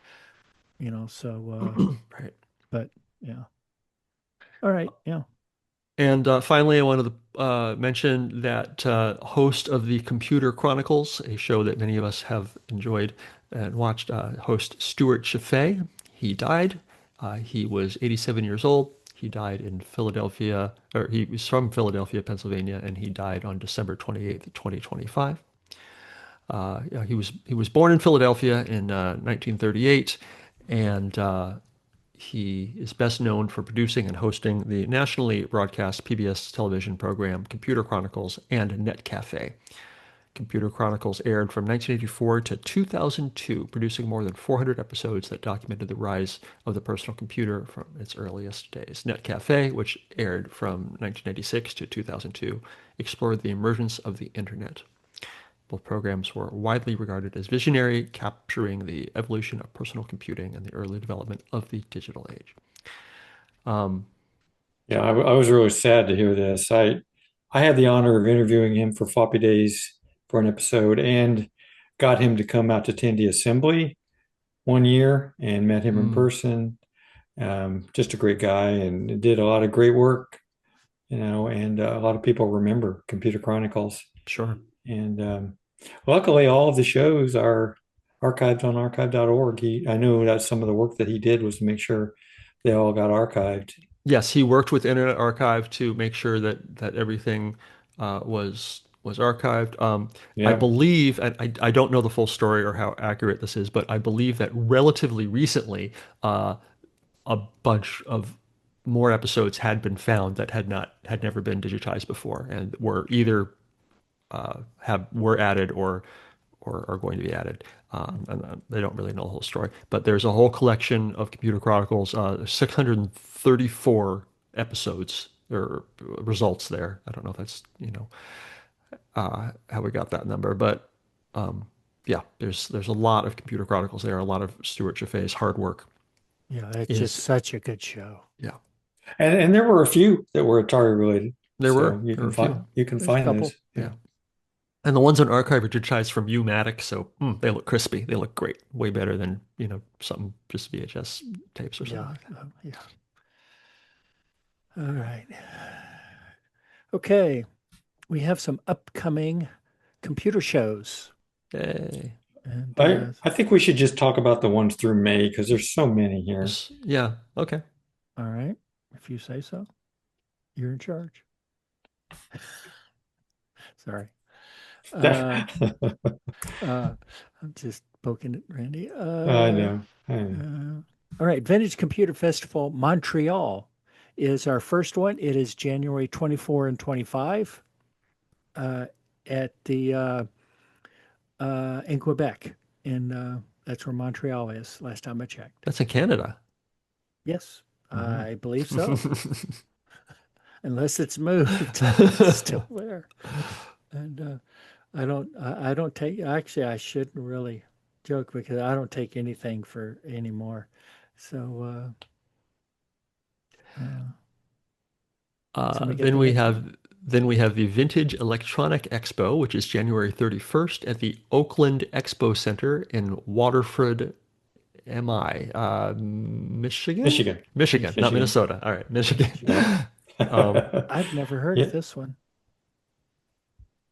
Speaker 1: so
Speaker 2: Right.
Speaker 1: but yeah. All right, yeah.
Speaker 2: And finally, I wanted to mention that host of the Computer Chronicles, a show that many of us have enjoyed and watched, host Stewart Cheifet. He died. He was 87 years old. He died in Philadelphia, or he was from Philadelphia, Pennsylvania, and he died on December 28th, 2025. He was born in Philadelphia in 1938, and he is best known for producing and hosting the nationally broadcast PBS television program Computer Chronicles and Net Cafe. Computer Chronicles aired from 1984 to 2002, producing more than 400 episodes that documented the rise of the personal computer from its earliest days. Net Cafe, which aired from 1996 to 2002, explored the emergence of the internet. Both programs were widely regarded as visionary, capturing the evolution of personal computing and the early development of the digital age.
Speaker 3: Yeah, I was really sad to hear this. I had the honor of interviewing him for Floppy Days for an episode and got him to come out to Tandy Assembly one year and met him in
Speaker 2: Mm,
Speaker 3: person. Just a great guy and did a lot of great work, and a lot of people remember Computer Chronicles.
Speaker 2: sure.
Speaker 3: And luckily, all of the shows are archived on archive.org. I know that some of the work that he did was to make sure they all got archived.
Speaker 2: Yes, he worked with Internet Archive to make sure that everything was archived. I
Speaker 3: Yeah.
Speaker 2: believe, and I don't know the full story or how accurate this is, but I believe that relatively recently, a bunch of more episodes had been found that had never been digitized before and were either were added or are going to be added. And they don't really know the whole story, but there's a whole collection of Computer Chronicles, 634 episodes or results there. I don't know if that's, how we got that number, but yeah, there's a lot of Computer Chronicles there. A lot of Stewart Cheifet's hard work
Speaker 1: Yeah, it's just
Speaker 2: is,
Speaker 1: such a good show.
Speaker 2: yeah,
Speaker 3: And there were a few that were Atari related. So
Speaker 2: there were a few,
Speaker 3: you can
Speaker 1: There's a
Speaker 3: find
Speaker 1: couple.
Speaker 3: those.
Speaker 2: yeah.
Speaker 3: Yeah.
Speaker 2: And the ones on archive are digitized from U-matic, so they look crispy. They look great, way better than something just VHS tapes or something
Speaker 1: Yeah.
Speaker 2: like that.
Speaker 1: Yeah. All right. Okay. We have some upcoming computer shows.
Speaker 2: Yay.
Speaker 1: And
Speaker 3: I think we should just talk about the ones through May because there's so many here.
Speaker 2: Yeah. Okay.
Speaker 1: all right, if you say so, you're in charge. Sorry.
Speaker 3: That,
Speaker 1: I'm just poking at Randy.
Speaker 3: I know. I know.
Speaker 1: All right. Vintage Computer Festival Montreal is our first one. It is January 24 and 25 at the in Quebec. That's where Montreal is, last time I checked.
Speaker 2: That's in Canada.
Speaker 1: Yes,
Speaker 2: Mhm.
Speaker 1: I believe so. Unless it's moved, it's still there. And I don't take, actually, I shouldn't really joke because I don't take anything for anymore. So, somebody get
Speaker 2: Then
Speaker 1: the
Speaker 2: we
Speaker 1: next one?
Speaker 2: have then we have the Vintage Electronic Expo, which is January 31st at the Oakland Expo Center in Waterford, MI, Michigan?
Speaker 3: Michigan.
Speaker 2: Michigan, not
Speaker 3: Michigan.
Speaker 2: Minnesota. All right, Michigan.
Speaker 3: Yeah.
Speaker 1: I've never heard
Speaker 3: Yeah.
Speaker 1: of this one,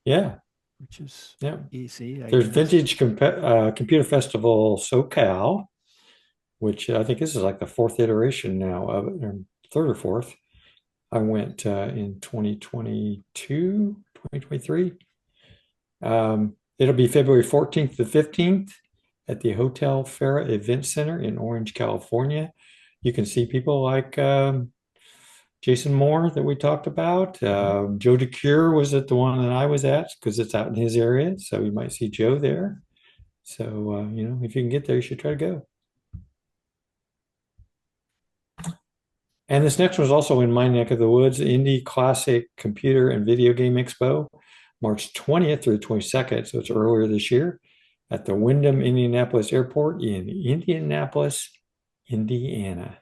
Speaker 3: Yeah.
Speaker 1: which is
Speaker 3: Yeah.
Speaker 1: easy, I
Speaker 3: There's
Speaker 1: guess.
Speaker 3: Vintage Computer Festival SoCal, which I think this is like the fourth iteration now of it, or third or fourth. I went in 2022, 2023. It'll be February 14th to 15th at the Hotel Farah Event Center in Orange, California. You can see people like Jason Moore that we talked about. Joe DeCure was at the one that I was at because it's out in his area. So you might see Joe there. So, if you can get there, you should try to go. And this next one is also in my neck of the woods, Indie Classic Computer and Video Game Expo, March 20th through the 22nd. So it's earlier this year at the Wyndham Indianapolis Airport in Indianapolis, Indiana.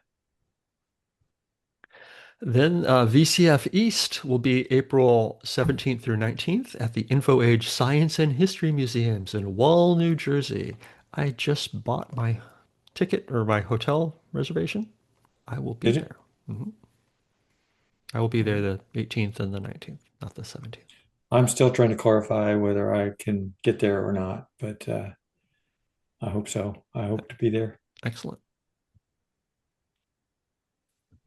Speaker 2: Then VCF East will be April 17th through 19th at the InfoAge Science and History Museums in Wall, New Jersey. I just bought my ticket or my hotel reservation. I will be
Speaker 3: Did you?
Speaker 2: there. Mhm. I will be there the 18th and the 19th, not the 17th.
Speaker 3: I'm still trying to clarify whether I can get there or not, but I hope so. I hope to be there.
Speaker 2: Excellent.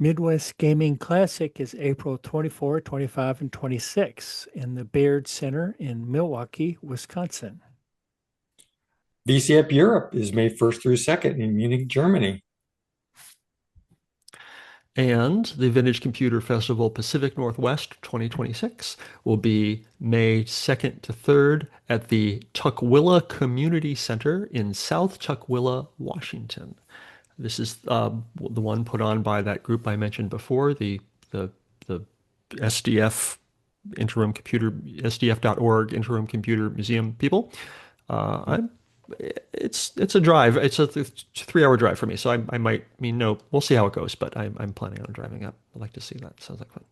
Speaker 1: Midwest Gaming Classic is April 24, 25, and 26 in the Baird Center in Milwaukee, Wisconsin.
Speaker 3: VCF Europe is May 1st through 2nd in Munich, Germany.
Speaker 2: And the Vintage Computer Festival Pacific Northwest 2026 will be May 2nd to 3rd at the Tukwila Community Center in South Tukwila, Washington. This is the one put on by that group I mentioned before, the SDF interim computer, SDF.org interim computer museum people. It's a drive. It's a 3 hour drive for me. So I might no, we'll see how it goes, but I'm planning on driving up. I'd like to see that. Sounds like fun.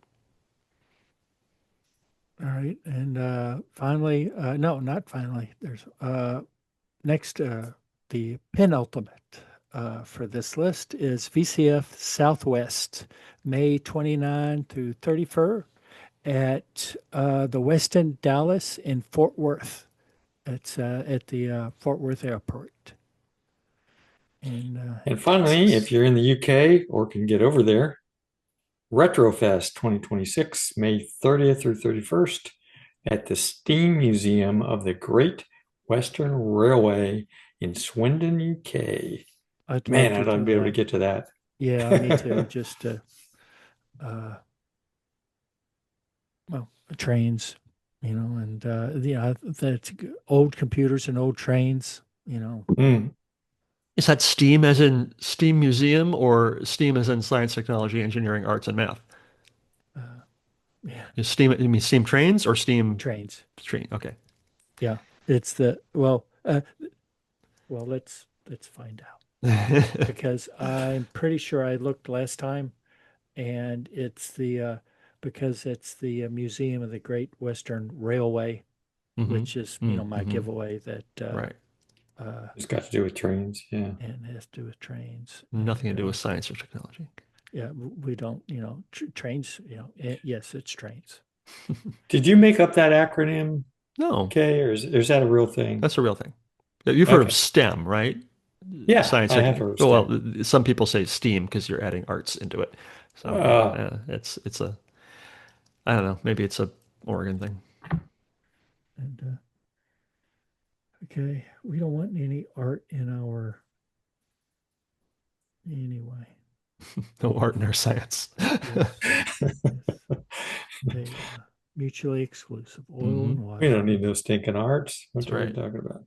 Speaker 1: All right. And finally, no, not finally. There's next, the penultimate for this list is VCF Southwest, May 29 through 31st at the Westin Dallas in Fort Worth. It's at the Fort Worth Airport.
Speaker 3: And finally, if you're in the UK or can get over there, Retrofest 2026, May 30th through 31st at the Steam Museum of the Great Western Railway in Swindon, UK. Man, I'd love to be able to get to that.
Speaker 1: Yeah, me too. Just trains, and that's old computers and old trains,
Speaker 2: Is that STEAM as in STEAM Museum or STEAM as in Science, Technology, Engineering, Arts, and Math?
Speaker 1: Yeah.
Speaker 2: Is STEAM, you mean STEAM trains or STEAM
Speaker 1: trains?
Speaker 2: Train. Okay.
Speaker 1: Yeah, it's let's find out because I'm pretty sure I looked last time, and it's because it's the Museum of the Great Western Railway, which is my giveaway that
Speaker 2: right.
Speaker 3: It's got to do with trains, yeah.
Speaker 1: And it has to do with trains.
Speaker 2: Nothing to do with science or technology.
Speaker 1: Yeah, we don't, trains, yes, it's trains.
Speaker 3: Did you make up that acronym?
Speaker 2: No.
Speaker 3: Okay, or is that a real thing?
Speaker 2: That's a real thing. You've heard of STEM, right?
Speaker 3: Yeah,
Speaker 2: science.
Speaker 3: I have heard of STEM.
Speaker 2: Well, some people say STEAM because you're adding arts into it. So it's a, I don't know, maybe it's a Oregon thing.
Speaker 1: And okay, we don't want any art in our anyway.
Speaker 2: No art in our science.
Speaker 1: Yes. They, mutually exclusive, oil and water.
Speaker 3: We don't need no stinking arts. What are
Speaker 2: right.
Speaker 3: we talking about?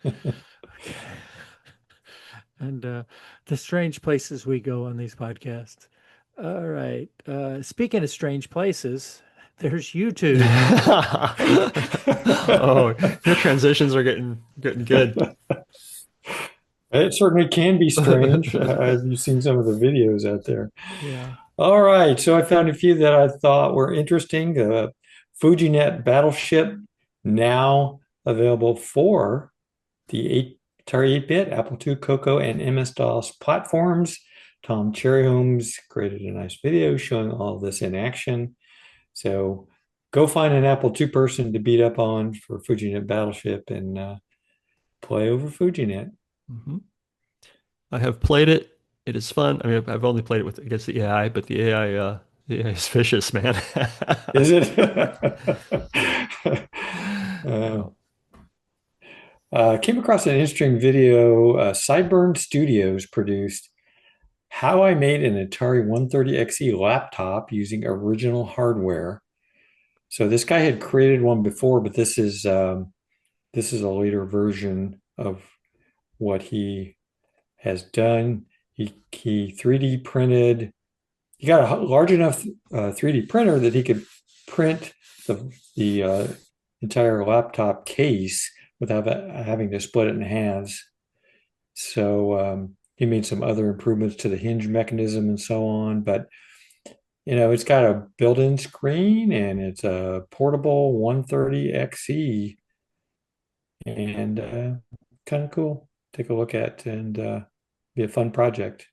Speaker 1: Okay. And the strange places we go on these podcasts. All right. Speaking of strange places, there's YouTube.
Speaker 2: Oh, your transitions are getting good.
Speaker 3: It certainly can be strange. Have you seen some of the videos out there?
Speaker 1: Yeah.
Speaker 3: All right. So I found a few that I thought were interesting. FujiNet Battleship now available for the Atari 8-bit, Apple II, Coco, and MS-DOS platforms. Thom Cherryhomes created a nice video showing all of this in action. So go find an Apple II person to beat up on for FujiNet Battleship and play over FujiNet.
Speaker 2: I have played it. It is fun. I mean, I've only played it against the AI, but the AI is vicious, man.
Speaker 3: Is it? Came across an interesting video. Sideburn Studios produced how I made an Atari 130XE laptop using original hardware. So this guy had created one before, but this is a later version of what he has done. He 3D printed. He got a large enough 3D printer that he could print the entire laptop case without having to split it in halves. So he made some other improvements to the hinge mechanism and so on. But it's got a built-in screen and it's a portable 130XE, and kind of cool. Take a look at and be a fun project.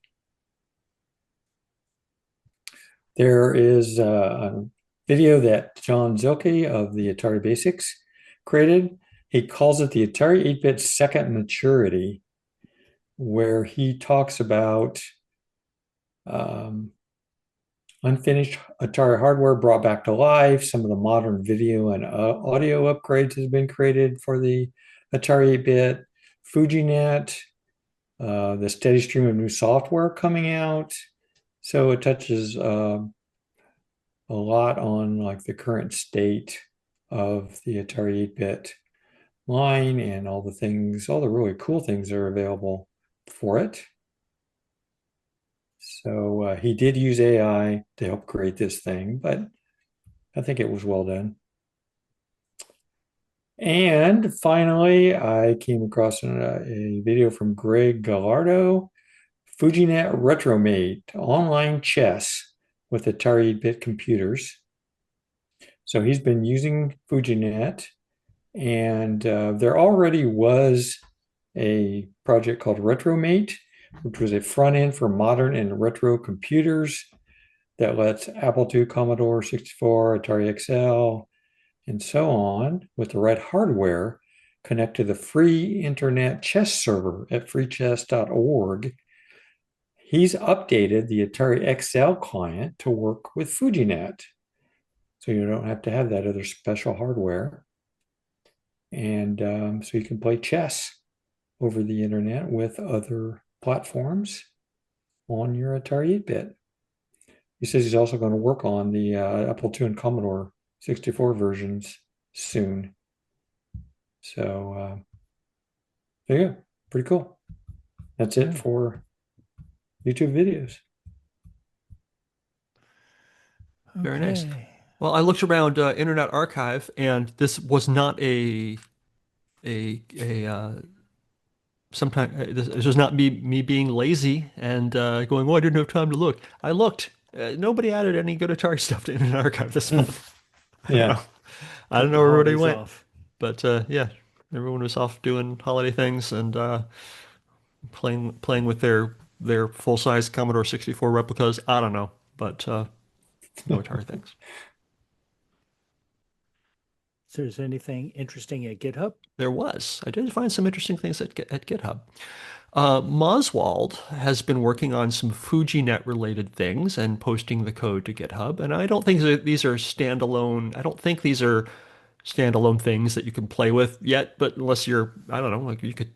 Speaker 3: There is a video that John Zilke of the Atari Basics created. He calls it the Atari 8-bit second maturity, where he talks about unfinished Atari hardware brought back to life. Some of the modern video and audio upgrades has been created for the Atari 8-bit. FujiNet, the steady stream of new software coming out. So it touches a lot on like the current state of the Atari 8-bit line and all the things, all the really cool things that are available for it. So he did use AI to help create this thing, but I think it was well done. And finally, I came across a video from Greg Gallardo, FujiNet RetroMate, online chess with Atari 8-bit computers. So he's been using FujiNet, and there already was a project called RetroMate, which was a front end for modern and retro computers that lets Apple II, Commodore 64, Atari XL, and so on with the right hardware connect to the free internet chess server at freechess.org. He's updated the Atari XL client to work with FujiNet. So you don't have to have that other special hardware. And so you can play chess over the internet with other platforms on your Atari 8-bit. He says he's also going to work on the Apple II and Commodore 64 versions soon. So there you go. Pretty cool. That's it for YouTube videos.
Speaker 2: Very nice.
Speaker 1: Okay.
Speaker 2: Well, I looked around Internet Archive, and this was not a sometimes this was not me being lazy and going, oh, I didn't have time to look. I looked. Nobody added any good Atari stuff to Internet Archive this month. I don't
Speaker 3: Yeah.
Speaker 2: know. I don't
Speaker 1: Took
Speaker 2: know
Speaker 1: the
Speaker 2: where everybody
Speaker 1: holidays
Speaker 2: went,
Speaker 1: off.
Speaker 2: but yeah, everyone was off doing holiday things and playing with their full-size Commodore 64 replicas. I don't know, but no Atari things.
Speaker 1: So is there anything interesting at GitHub?
Speaker 2: There was. I did find some interesting things at GitHub. Moswald has been working on some FujiNet related things and posting the code to GitHub. And I don't think that these are standalone. I don't think these are standalone things that you can play with yet. But unless you're, I don't know, like you could,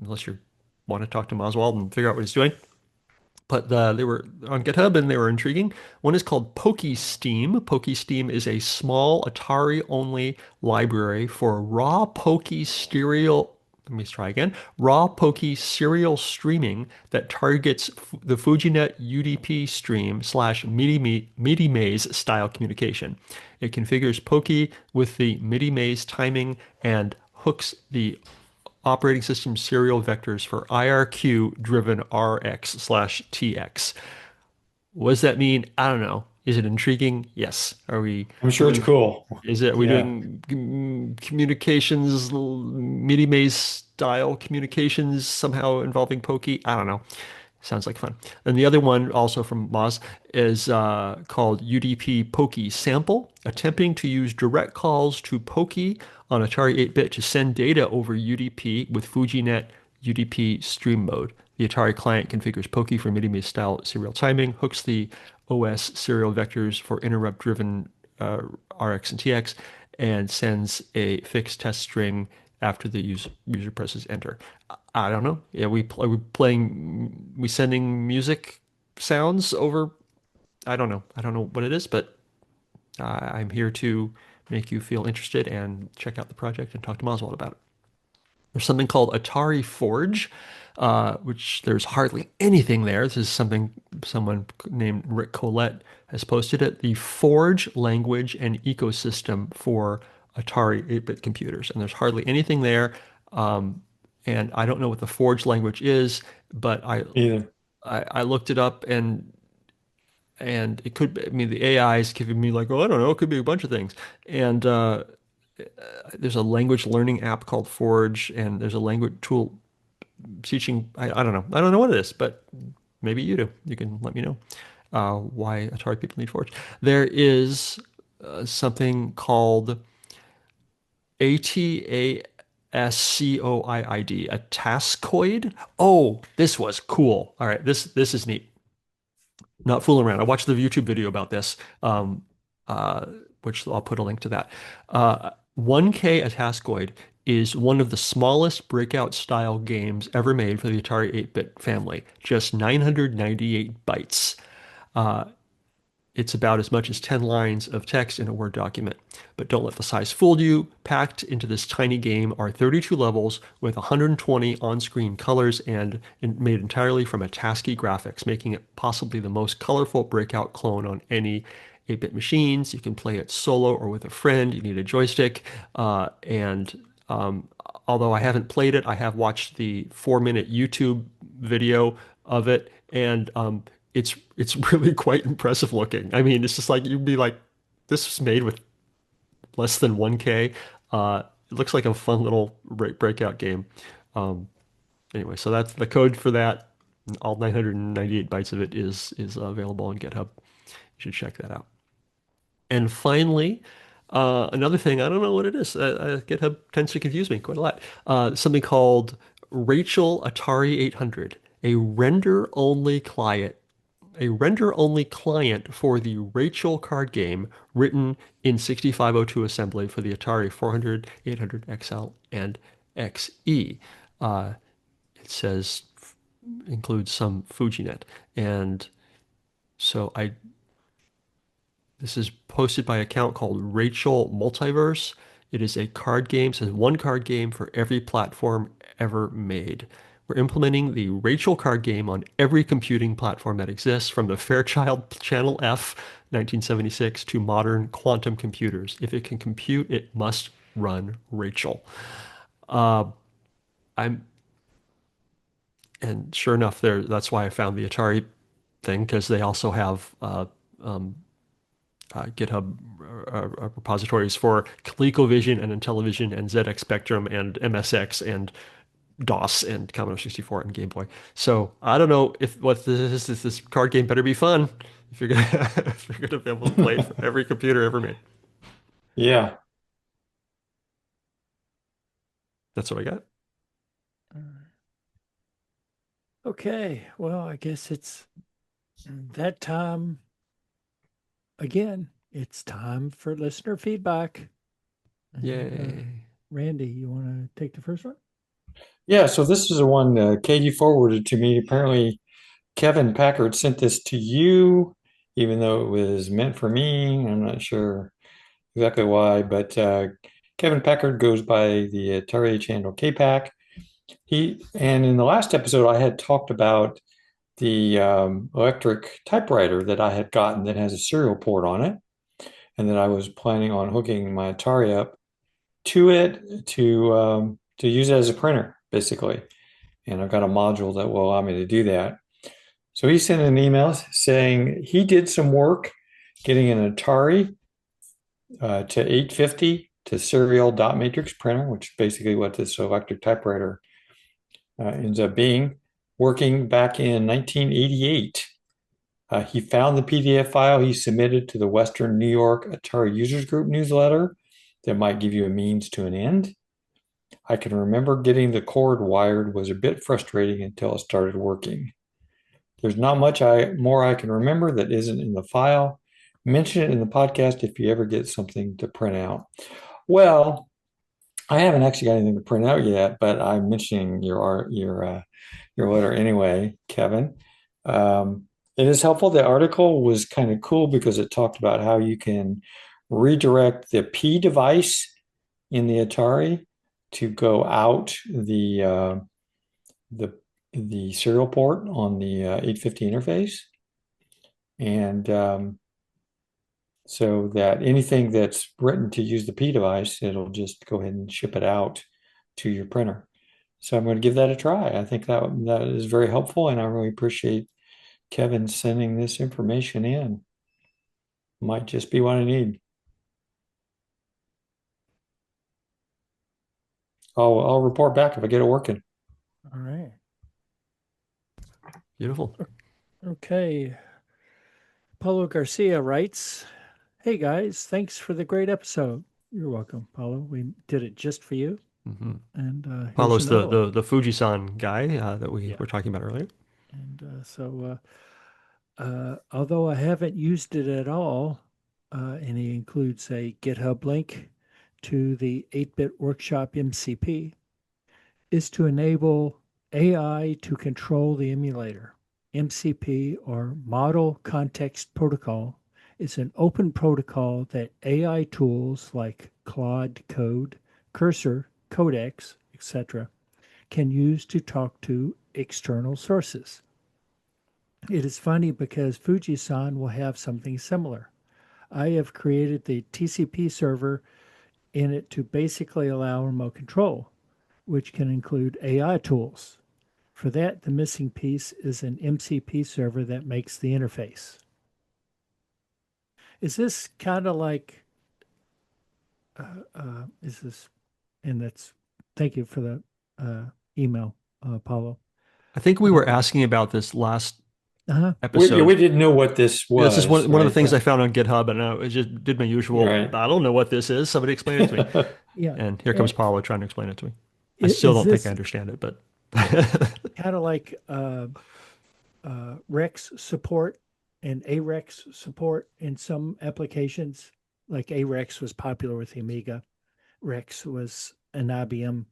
Speaker 2: unless you want to talk to Moswald and figure out what he's doing. But they were on GitHub and they were intriguing. One is called PokeSteam. PokeSteam is a small Atari-only library for raw Poke serial. Let me try again. Raw Poke serial streaming that targets the FujiNet UDP stream slash MIDI maze style communication. It configures Poke with the MIDI maze timing and hooks the operating system serial vectors for IRQ driven RX/TX. What does that mean? I don't know. Is it intriguing? Yes. Are we
Speaker 3: I'm sure it's
Speaker 2: doing,
Speaker 3: cool.
Speaker 2: are we
Speaker 3: Yeah.
Speaker 2: doing communications, MIDI maze style communications somehow involving Pokey? I don't know. Sounds like fun. And the other one, also from Moz, is called UDP Pokey Sample, attempting to use direct calls to Pokey on Atari 8-bit to send data over UDP with FujiNet UDP stream mode. The Atari client configures Pokey for MIDI style serial timing, hooks the OS serial vectors for interrupt-driven RX and TX, and sends a fixed test string after the user presses enter. I don't know. Yeah, are we playing, we sending music sounds over? I don't know. I don't know what it is, but I'm here to make you feel interested and check out the project and talk to Oswald about it. There's something called Atari Forge, which there's hardly anything there. This is something someone named Rick Colette has posted it. The Forge language and ecosystem for Atari 8-bit computers. And there's hardly anything there. And I don't know what the Forge language is, but
Speaker 3: Either.
Speaker 2: I looked it up and it could be, I mean, the AI is giving me like, oh, I don't know, it could be a bunch of things. And there's a language learning app called Forge, and there's a language tool teaching. I don't know. I don't know what it is, but maybe you do. You can let me know why Atari people need Forge. There is something called ATASCOIID, a taskoid. Oh, this was cool. All right, this is neat. Not fooling around. I watched the YouTube video about this, uh, which I'll put a link to that. 1K a taskoid is one of the smallest breakout style games ever made for the Atari 8-bit family, just 998 bytes. Uh, it's about as much as 10 lines of text in a Word document. But don't let the size fool you. Packed into this tiny game are 32 levels with 120 on-screen colors and made entirely from a ASCII graphics, making it possibly the most colorful breakout clone on any 8-bit machines. You can play it solo or with a friend. You need a joystick. Although I haven't played it, I have watched the 4-minute YouTube video of it, and it's really quite impressive looking. I mean, it's just like you'd be like, this was made with less than 1K. It looks like a fun little breakout game. Um, anyway, so that's the code for that. All 998 bytes of it is available on GitHub. You should check that out. And finally, another thing, I don't know what it is. GitHub tends to confuse me quite a lot. Something called Rachel Atari 800, a render-only client for the Rachel card game written in 6502 assembly for the Atari 400, 800 XL, and XE. It says includes some FujiNet. And so this is posted by an account called Rachel Multiverse. It is a card game, says one card game for every platform ever made. We're implementing the Rachel card game on every computing platform that exists, from the Fairchild Channel F 1976 to modern quantum computers. If it can compute, it must run Rachel. Uh, I'm, and sure enough, that's why I found the Atari thing, because they also have GitHub repositories for ColecoVision and Intellivision and ZX Spectrum and MSX and DOS and Commodore 64 and Game Boy. So I don't know if what this card game better be fun if you're gonna if you're gonna be able to play it for every computer ever made.
Speaker 3: Yeah.
Speaker 2: That's what I got.
Speaker 1: Okay, well, I guess it's that time again. It's time for listener feedback.
Speaker 2: Yay.
Speaker 1: Randy, you want to take the first one?
Speaker 3: Yeah, so this is the one Katie forwarded to me. Apparently, Kevin Packard sent this to you, even though it was meant for me. I'm not sure exactly why, but Kevin Packard goes by the Atari channel KPAC. And in the last episode, I had talked about the electric typewriter that I had gotten that has a serial port on it, and that I was planning on hooking my Atari up to it to use it as a printer, basically. And I've got a module that will allow me to do that. So he sent an email saying he did some work getting an Atari to 850 to serial dot matrix printer, which is basically what this electric typewriter ends up being, working back in 1988. He found the PDF file he submitted to the Western New York Atari Users Group newsletter that might give you a means to an end. I can remember getting the cord wired was a bit frustrating until it started working. There's not much more I can remember that isn't in the file. Mention it in the podcast if you ever get something to print out. Well, I haven't actually got anything to print out yet, but I'm mentioning your letter anyway, Kevin. It is helpful. The article was kind of cool because it talked about how you can redirect the P device in the Atari to go out the serial port on the 850 interface, and so that anything that's written to use the P device, it'll just go ahead and ship it out to your printer. So I'm going to give that a try. I think that is very helpful, and I really appreciate Kevin sending this information in. Might just be what I need. I'll report back if I get it working.
Speaker 1: All right.
Speaker 2: Beautiful.
Speaker 1: Okay. Paulo Garcia writes, "Hey guys, thanks for the great episode." You're welcome, Paulo. We did it just for you.
Speaker 2: Mm-hmm.
Speaker 1: And here's
Speaker 2: Paulo's
Speaker 1: another one.
Speaker 2: the Fujisan guy that we
Speaker 1: Yeah.
Speaker 2: were talking about earlier.
Speaker 1: And although I haven't used it at all, and he includes a GitHub link to the 8-bit workshop MCP is to enable AI to control the emulator. MCP, or Model Context Protocol, is an open protocol that AI tools like Claude Code, Carcer, Codex, etc. can use to talk to external sources. It is funny because Fujisan will have something similar. I have created the TCP server in it to basically allow remote control, which can include AI tools. For that, the missing piece is an MCP server that makes the interface. Is this kind of like, is this, and that's, thank you for the email, Paulo.
Speaker 2: I think we were asking about this last
Speaker 1: Uh-huh.
Speaker 2: episode.
Speaker 3: We didn't know what this was.
Speaker 2: This is one of the
Speaker 3: right?
Speaker 2: things I found on GitHub, and I just did my usual,
Speaker 3: Right.
Speaker 2: I don't know what this is. Somebody explain it to me.
Speaker 1: Yeah.
Speaker 2: And here comes Paulo trying to explain it to me. I
Speaker 1: Is
Speaker 2: still don't think
Speaker 1: this
Speaker 2: I understand it, but
Speaker 1: kind of like Rex support and AREX support in some applications? Like AREX was popular with the Amiga. Rex was an IBM.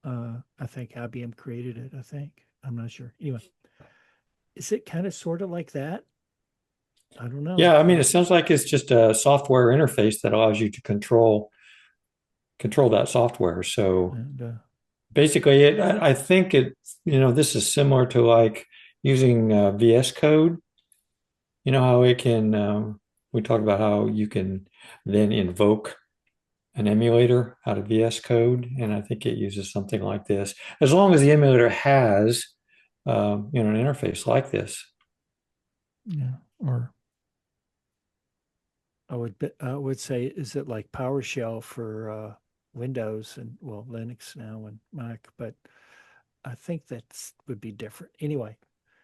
Speaker 1: I think IBM created it. I think. I'm not sure. Anyway, is it kind of sort of like that? I don't know.
Speaker 3: Yeah, I mean, it sounds like it's just a software interface that allows you to control that software. So
Speaker 1: And
Speaker 3: basically, I think this is similar to like using VS Code. You know how it can, we talked about how you can then invoke an emulator out of VS Code, and I think it uses something like this. As long as the emulator has, an interface like this.
Speaker 1: yeah, or I would say, is it like PowerShell for Windows and well Linux now and Mac? But I think that would be different anyway,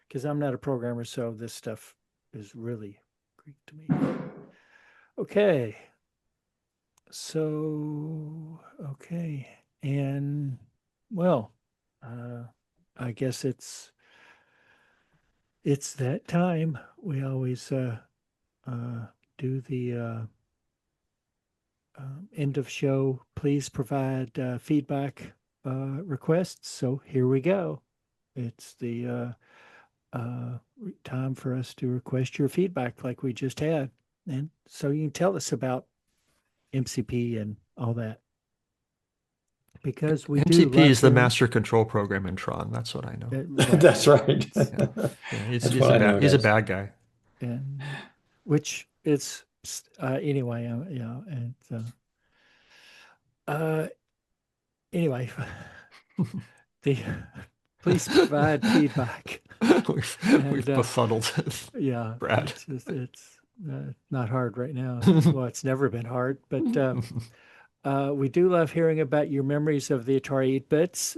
Speaker 1: because I'm not a programmer, so this stuff is really Greek to me. Okay, so okay, and well, uh, I guess it's that time. We always do the end of show. Please provide feedback requests. So here we go. It's the time for us to request your feedback, like we just had, and so you can tell us about MCP and all that, because we do
Speaker 2: MCP
Speaker 1: love
Speaker 2: is the
Speaker 1: hearing.
Speaker 2: master control program in Tron. That's what I know.
Speaker 1: Right.
Speaker 3: That's right.
Speaker 2: Yeah, yeah,
Speaker 3: That's what I know it
Speaker 2: he's a
Speaker 3: is.
Speaker 2: bad guy.
Speaker 1: And which it's anyway, yeah, and uh, anyway, the please provide feedback.
Speaker 2: We've
Speaker 1: And
Speaker 2: befuddled
Speaker 1: yeah,
Speaker 2: Brad.
Speaker 1: it's not hard right now. Well, it's never been hard, but we do love hearing about your memories of the Atari 8-bits.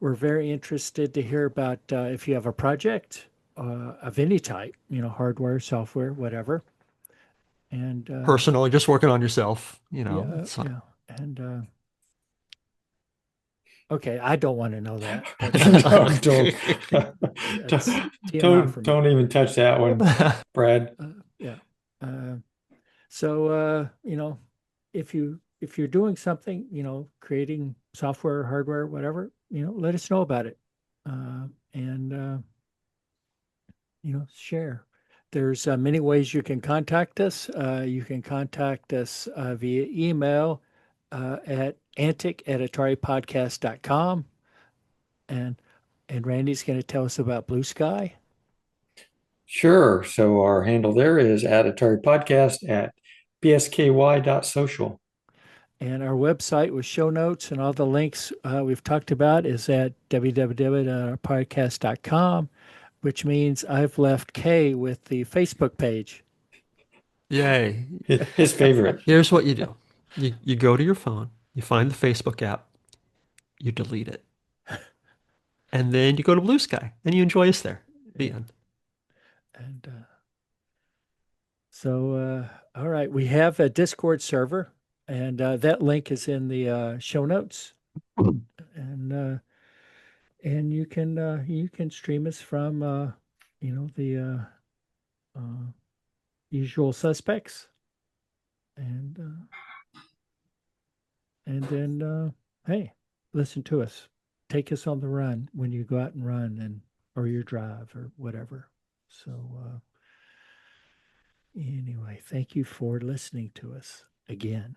Speaker 1: We're very interested to hear about if you have a project of any type, hardware, software, whatever. And
Speaker 2: Personally, just working on yourself,
Speaker 1: yeah,
Speaker 2: it's fine.
Speaker 1: yeah. And okay, I don't want to know that. That's TMI for me.
Speaker 3: Don't even touch that one, Brad.
Speaker 1: Yeah. So if you're doing something, creating software, hardware, whatever, let us know about it, and share. There's many ways you can contact us. You can contact us via email at antic@ataripodcast.com, and Randy's going to tell us about Blue Sky.
Speaker 3: Sure. So our handle there is at Atari Podcast at bsky.social.
Speaker 1: And our website with show notes and all the links we've talked about is at www.podcast.com, which means I've left Kay with the Facebook page.
Speaker 2: Yay.
Speaker 3: His favorite.
Speaker 2: Here's what you do. You go to your phone, you find the Facebook app, you delete it. And then you go to Blue Sky and you enjoy us there. The end.
Speaker 1: And so, all right, we have a Discord server, and that link is in the show notes. And you can stream us from the usual suspects. And And then, hey, listen to us. Take us on the run when you go out and run and or your drive or whatever. So anyway, thank you for listening to us again.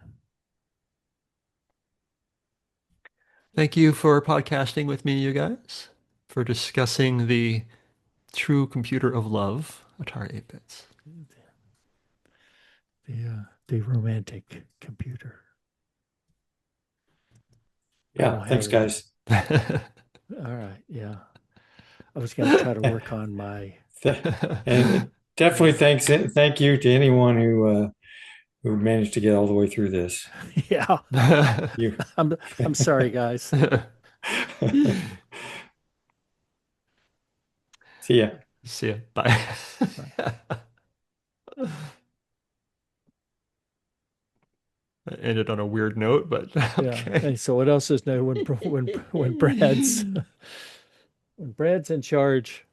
Speaker 2: Thank you for podcasting with me, you guys, for discussing the true computer of love, Atari 8-bits.
Speaker 1: The romantic computer. I
Speaker 3: Yeah,
Speaker 1: don't
Speaker 3: thanks,
Speaker 1: have one.
Speaker 3: guys.
Speaker 1: All right, yeah. I was going to try to work on my
Speaker 3: And definitely thank you to anyone who managed to get all the way through this.
Speaker 1: yeah.
Speaker 3: You.
Speaker 1: I'm sorry, guys.
Speaker 3: See ya.
Speaker 2: See ya. Bye. That ended on a weird note, but
Speaker 1: Yeah.
Speaker 2: okay.
Speaker 1: Hey, so what else is new when when Brad's when Brad's in charge?